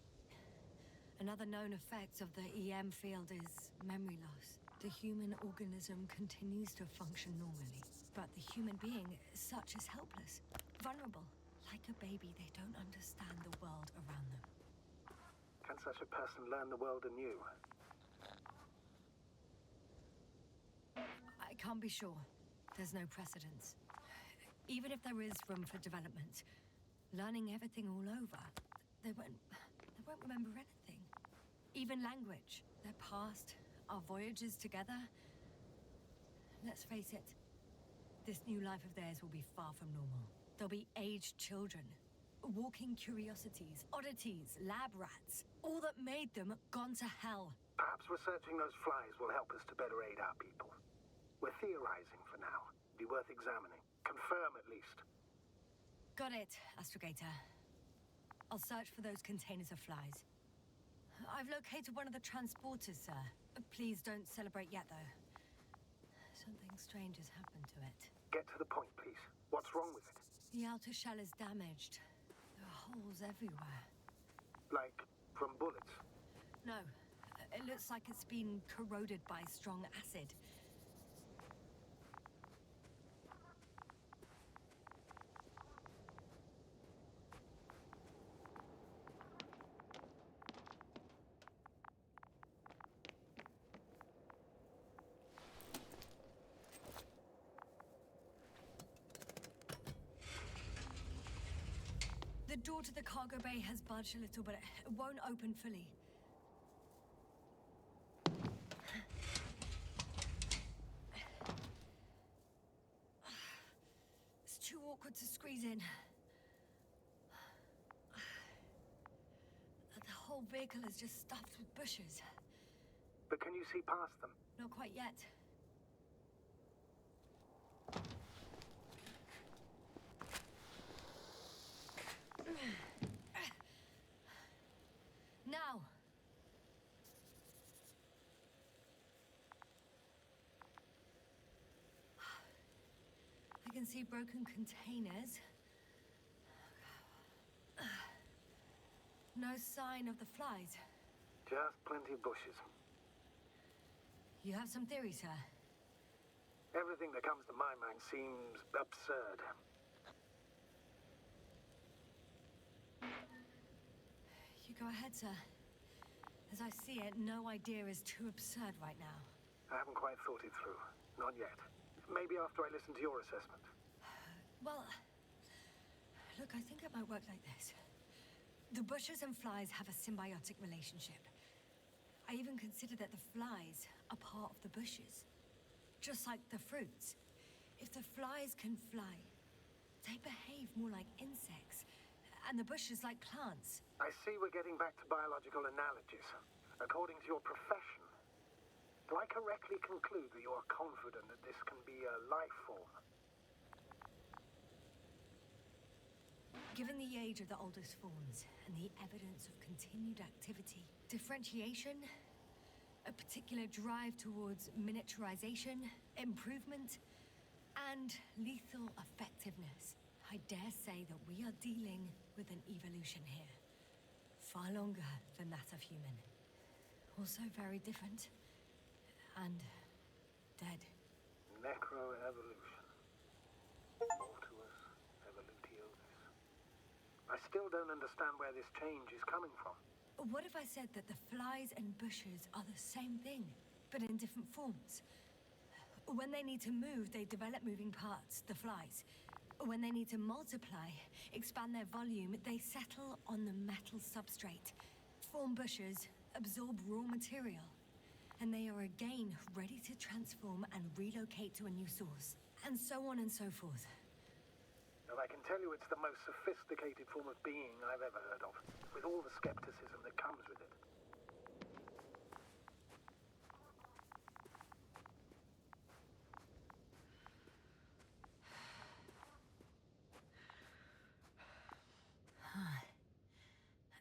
Another known effect of the EM field is memory loss. The human organism continues to function normally, but the human being as such is helpless, vulnerable. Like a baby, they don't understand the world around them. Can such a person learn the world anew? I can't be sure. There's no precedence. Even if there is room for development, learning everything all over, they won't remember anything. Even language, their past, our voyages together. Let's face it, this new life of theirs will be far from normal. They'll be aged children, walking curiosities, oddities, lab rats. All that made them gone to hell. Perhaps researching those flies will help us to better aid our people. We're theorizing for now. Be worth examining. Confirm at least. Got it, Astrogator. I'll search for those containers of flies. I've located one of the transporters, sir. Please don't celebrate yet, though. Something strange has happened to it. Get to the point, please. What's wrong with it? The outer shell is damaged. There are holes everywhere. Like from bullets? No. It looks like it's been corroded by strong acid. The door to the cargo bay has budged a little, but it won't open fully. It's too awkward to squeeze in. The whole vehicle is just stuffed with bushes. But can you see past them? Not quite yet. Now! I can see broken containers. No sign of the flies. Just plenty of bushes. You have some theories, sir? Everything that comes to my mind seems absurd. You go ahead, sir. As I see it, no idea is too absurd right now. I haven't quite thought it through. Not yet. Maybe after I listen to your assessment. Well, look, I think it might work like this. The bushes and flies have a symbiotic relationship. I even consider that the flies are part of the bushes. Just like the fruits. If the flies can fly, they behave more like insects. And the bushes like plants. I see we're getting back to biological analogies. According to your profession, do I correctly conclude that you are confident that this can be a life form? Given the age of the oldest forms and the evidence of continued activity, differentiation, a particular drive towards miniaturization, improvement, and lethal effectiveness, I dare say that we are dealing with an evolution here. Far longer than that of human. Also very different. And dead. Necroevolution. Mortuus evolutionis. I still don't understand where this change is coming from. What if I said that the flies and bushes are the same thing, but in different forms? When they need to move, they develop moving parts, the flies. When they need to multiply, expand their volume, they settle on the metal substrate, form bushes, absorb raw material, and they are again ready to transform and relocate to a new source, and so on and so forth. And I can tell you it's the most sophisticated form of being I've ever heard of, with all the skepticism that comes with it.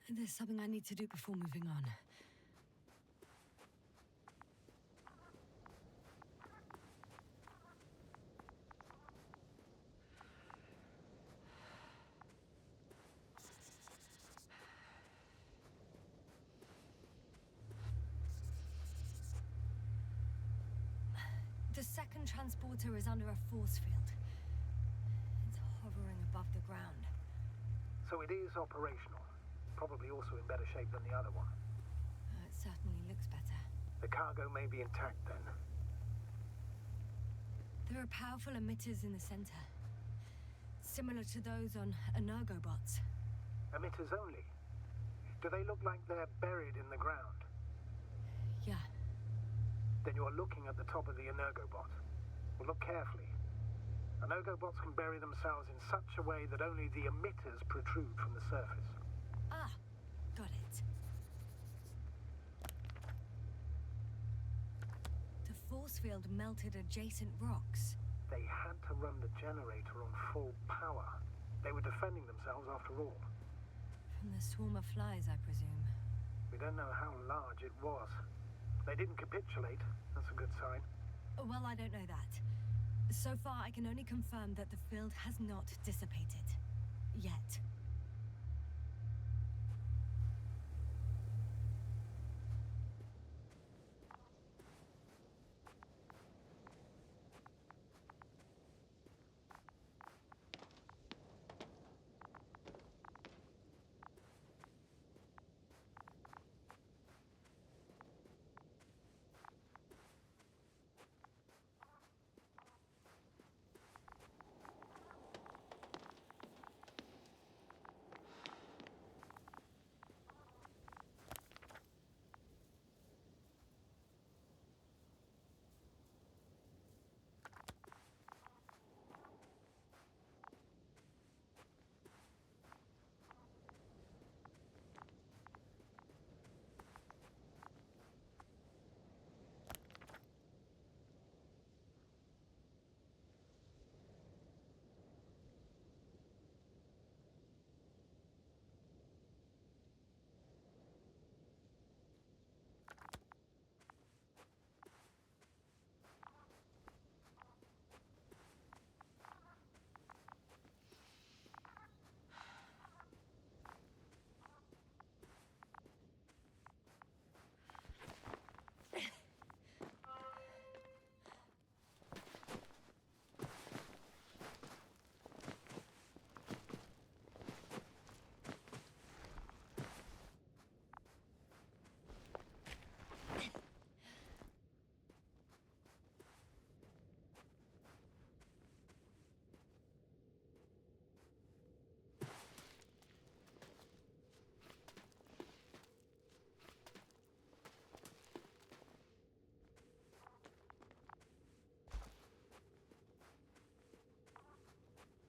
There's something I need to do before moving on. The second transporter is under a force field. It's hovering above the ground. So it is operational. Probably also in better shape than the other one. It certainly looks better. The cargo may be intact then. There are powerful emitters in the center. Similar to those on Energobots. Emitters only? Do they look like they're buried in the ground? Yeah. Then you're looking at the top of the Energobot. Well, look carefully. Energobots can bury themselves in such a way that only the emitters protrude from the surface. Ah, got it. The force field melted adjacent rocks. They had to run the generator on full power. They were defending themselves after all. From the swarm of flies, I presume. We don't know how large it was. They didn't capitulate. That's a good sign. Well, I don't know that. So far, I can only confirm that the field has not dissipated. Yet.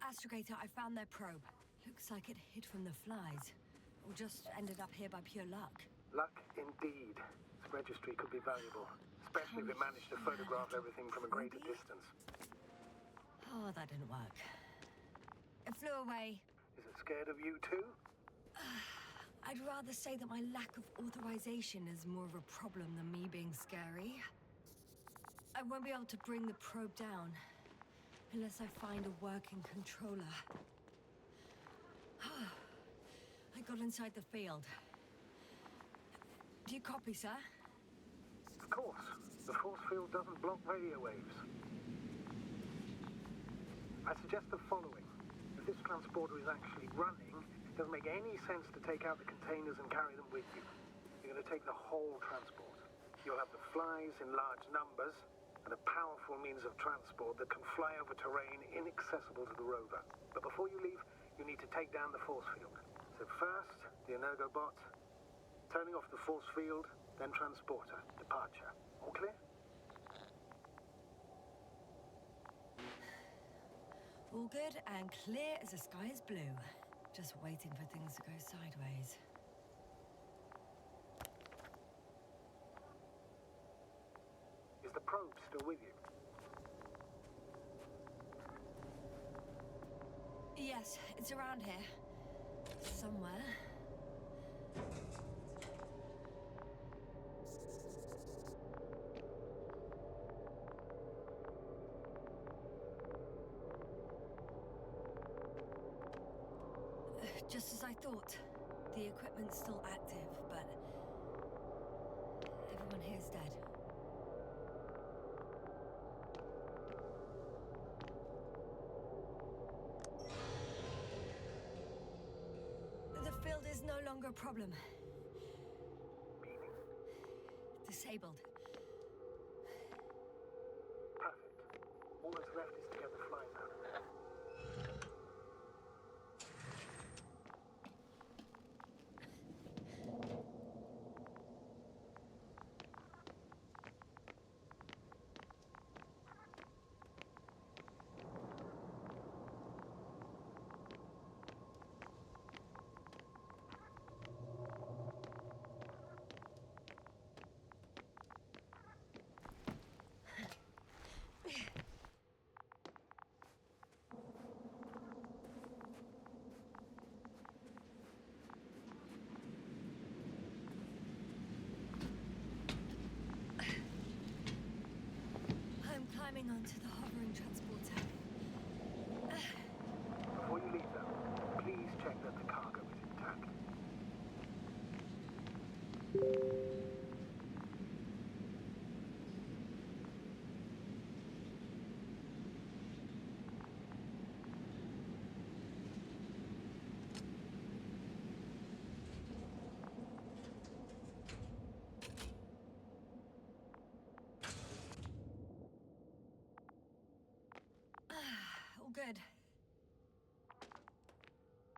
Astrogator, I found their probe. Looks like it hid from the flies. Or just ended up here by pure luck. Luck indeed. This registry could be valuable, especially if it managed to photograph everything from a greater distance. Oh, that didn't work. It flew away. Is it scared of you too? I'd rather say that my lack of authorization is more of a problem than me being scary. I won't be able to bring the probe down unless I find a working controller. I got inside the field. Do you copy, sir? Of course. The force field doesn't block radio waves. I suggest the following. If this transporter is actually running, it doesn't make any sense to take out the containers and carry them with you. You're going to take the whole transport. You'll have the flies in large numbers, and a powerful means of transport that can fly over terrain inaccessible to the rover. But before you leave, you need to take down the force field. So first, the Energobot, turning off the force field, then transporter, departure. All clear? All good and clear as the sky is blue. Just waiting for things to go sideways. Is the probe still with you? Yes, it's around here. Somewhere. Just as I thought. The equipment's still active, but everyone here's dead. The field is no longer a problem. Meaning? Disabled. Perfect. All that's left is to get the flies out of there. I'm climbing onto the hovering transporter. Before you leave, though, please check that the cargo is intact. All good.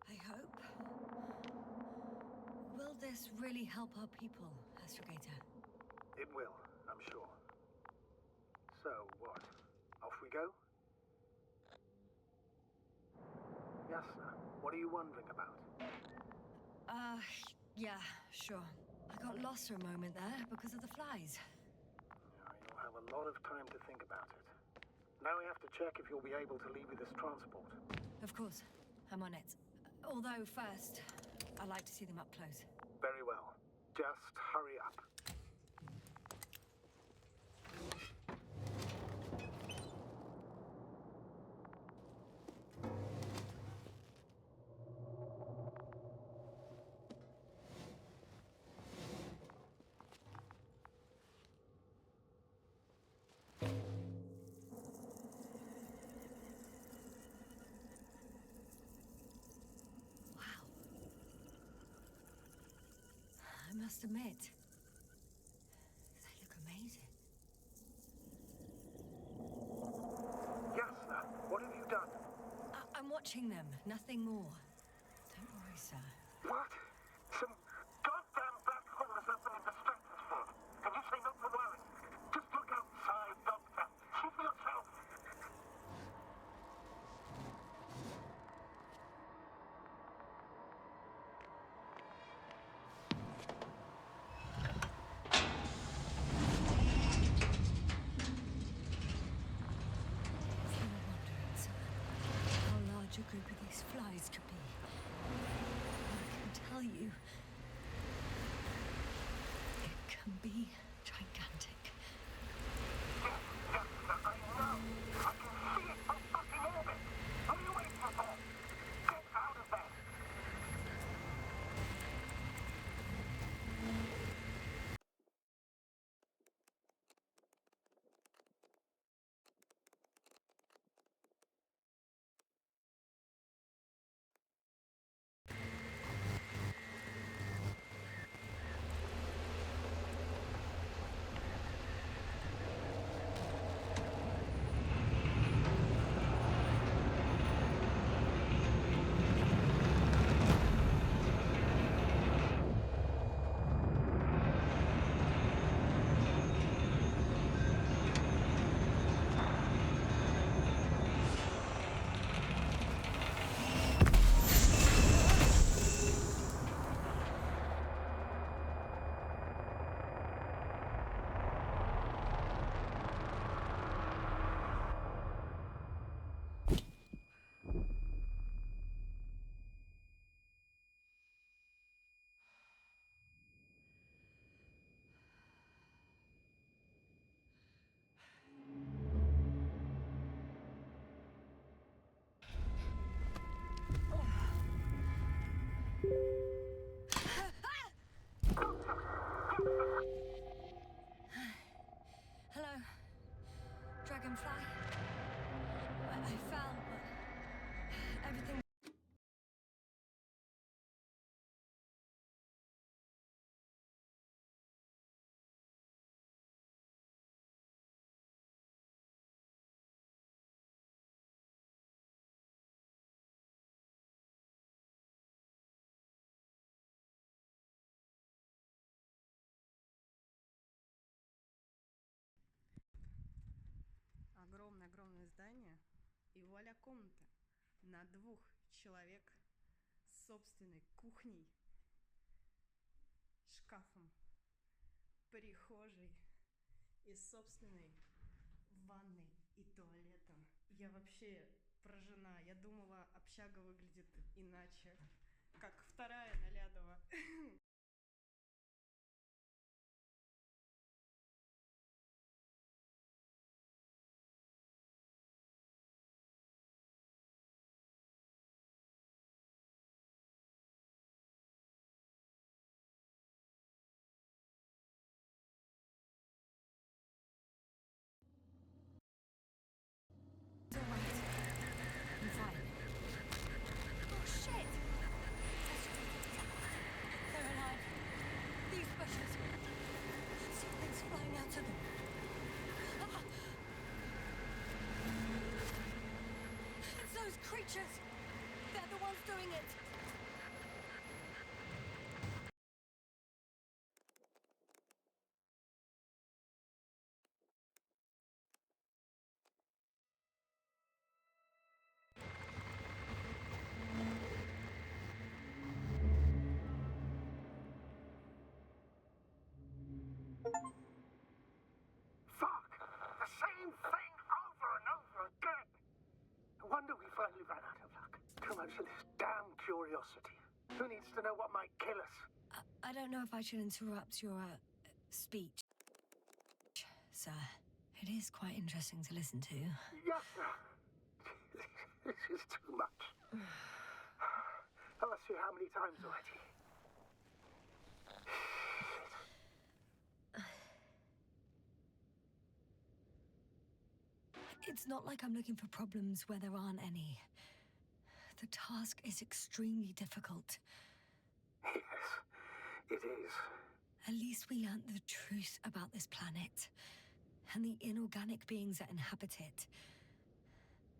I hope. Will this really help our people, Astrogator? It will, I'm sure. So, what? Off we go? Yasna, what are you wondering about? Yeah, sure. I got lost for a moment there because of the flies. You'll have a lot of time to think about it. Now we have to check if you'll be able to leave with this transport. Of course. I'm on it. Although first, I like to see them up close. Very well. Just hurry up. Wow. I must admit, they look amazing. Yasna, what have you done? I'm watching them, nothing more. Don't worry, sir. What? Some goddamn black holes have been distracted for. And you say not to worry. Just look outside, Doctor. See for yourself. size could be. I can tell you, it can be gigantic. Hello, Dragonfly. I fell, but everything. Огромное-огромное здание и вуаля комната на 2 человек с собственной кухней, шкафом, прихожей и собственной ванной и туалетом. Я вообще поражена. Я думала, общага выглядит иначе, как вторая на Лядова. It's all right. I'm fine. Oh shit! They're alive. These bushes. Something's flying out of them. Ah! It's those creatures. They're the ones doing it. Fuck! The same thing over and over again! No wonder we finally ran out of luck. Too much of this damn curiosity. Who needs to know what might kill us? I don't know if I should interrupt your speech, sir. It is quite interesting to listen to. Yes, sir. This is too much. I've asked you how many times already? It's not like I'm looking for problems where there aren't any. The task is extremely difficult. Yes, it is. At least we learnt the truth about this planet and the inorganic beings that inhabit it.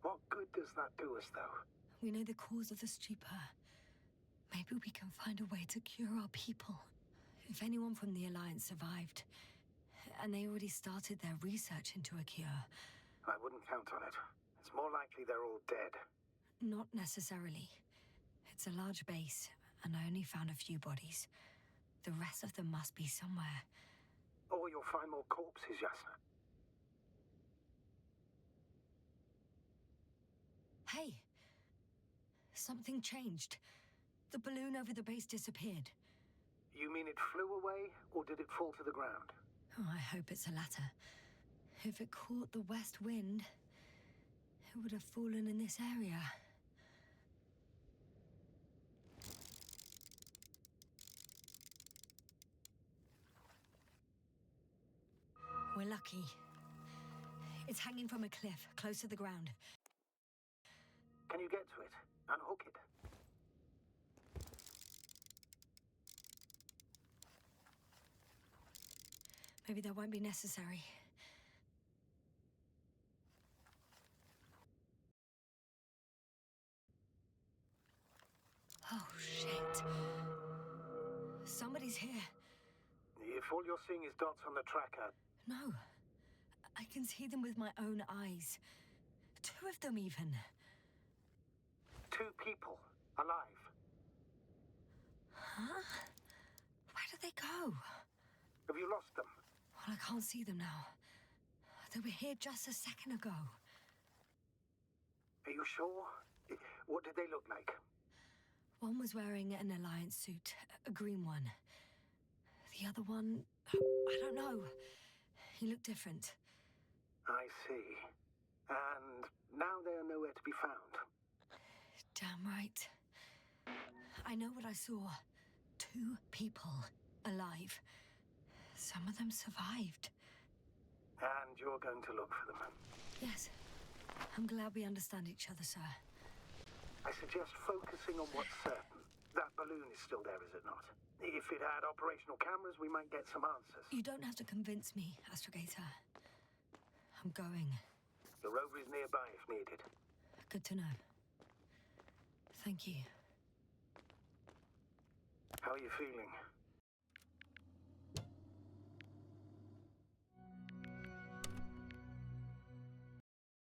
What good does that do us, though? We know the cause of the stupor. Maybe we can find a way to cure our people. If anyone from the Alliance survived, and they already started their research into a cure. I wouldn't count on it. It's more likely they're all dead. Not necessarily. It's a large base, and I only found a few bodies. The rest of them must be somewhere. Or you'll find more corpses, Yasna. Hey! Something changed. The balloon over the base disappeared. You mean it flew away, or did it fall to the ground? Oh, I hope it's the latter. If it caught the west wind, it would have fallen in this area. We're lucky. It's hanging from a cliff, close to the ground. Can you get to it? Unhook it? Maybe that won't be necessary. Oh, shit. Somebody's here. If all you're seeing is dots on the tracker, No. I can see them with my own eyes. 2 of them, even. 2 people, alive. Huh? Where did they go? Have you lost them? Well, I can't see them now. They were here just a second ago. Are you sure? What did they look like? One was wearing an Alliance suit, a green one. The other one, I don't know. He looked different. I see. And now they are nowhere to be found. Damn right. I know what I saw. 2 people alive. Some of them survived. And you're going to look for them. Yes. I'm glad we understand each other, sir. I suggest focusing on what's certain. That balloon is still there, is it not? If it had operational cameras, we might get some answers. You don't have to convince me, Astrogator. I'm going. The rover is nearby if needed. Good to know. Thank you. How are you feeling?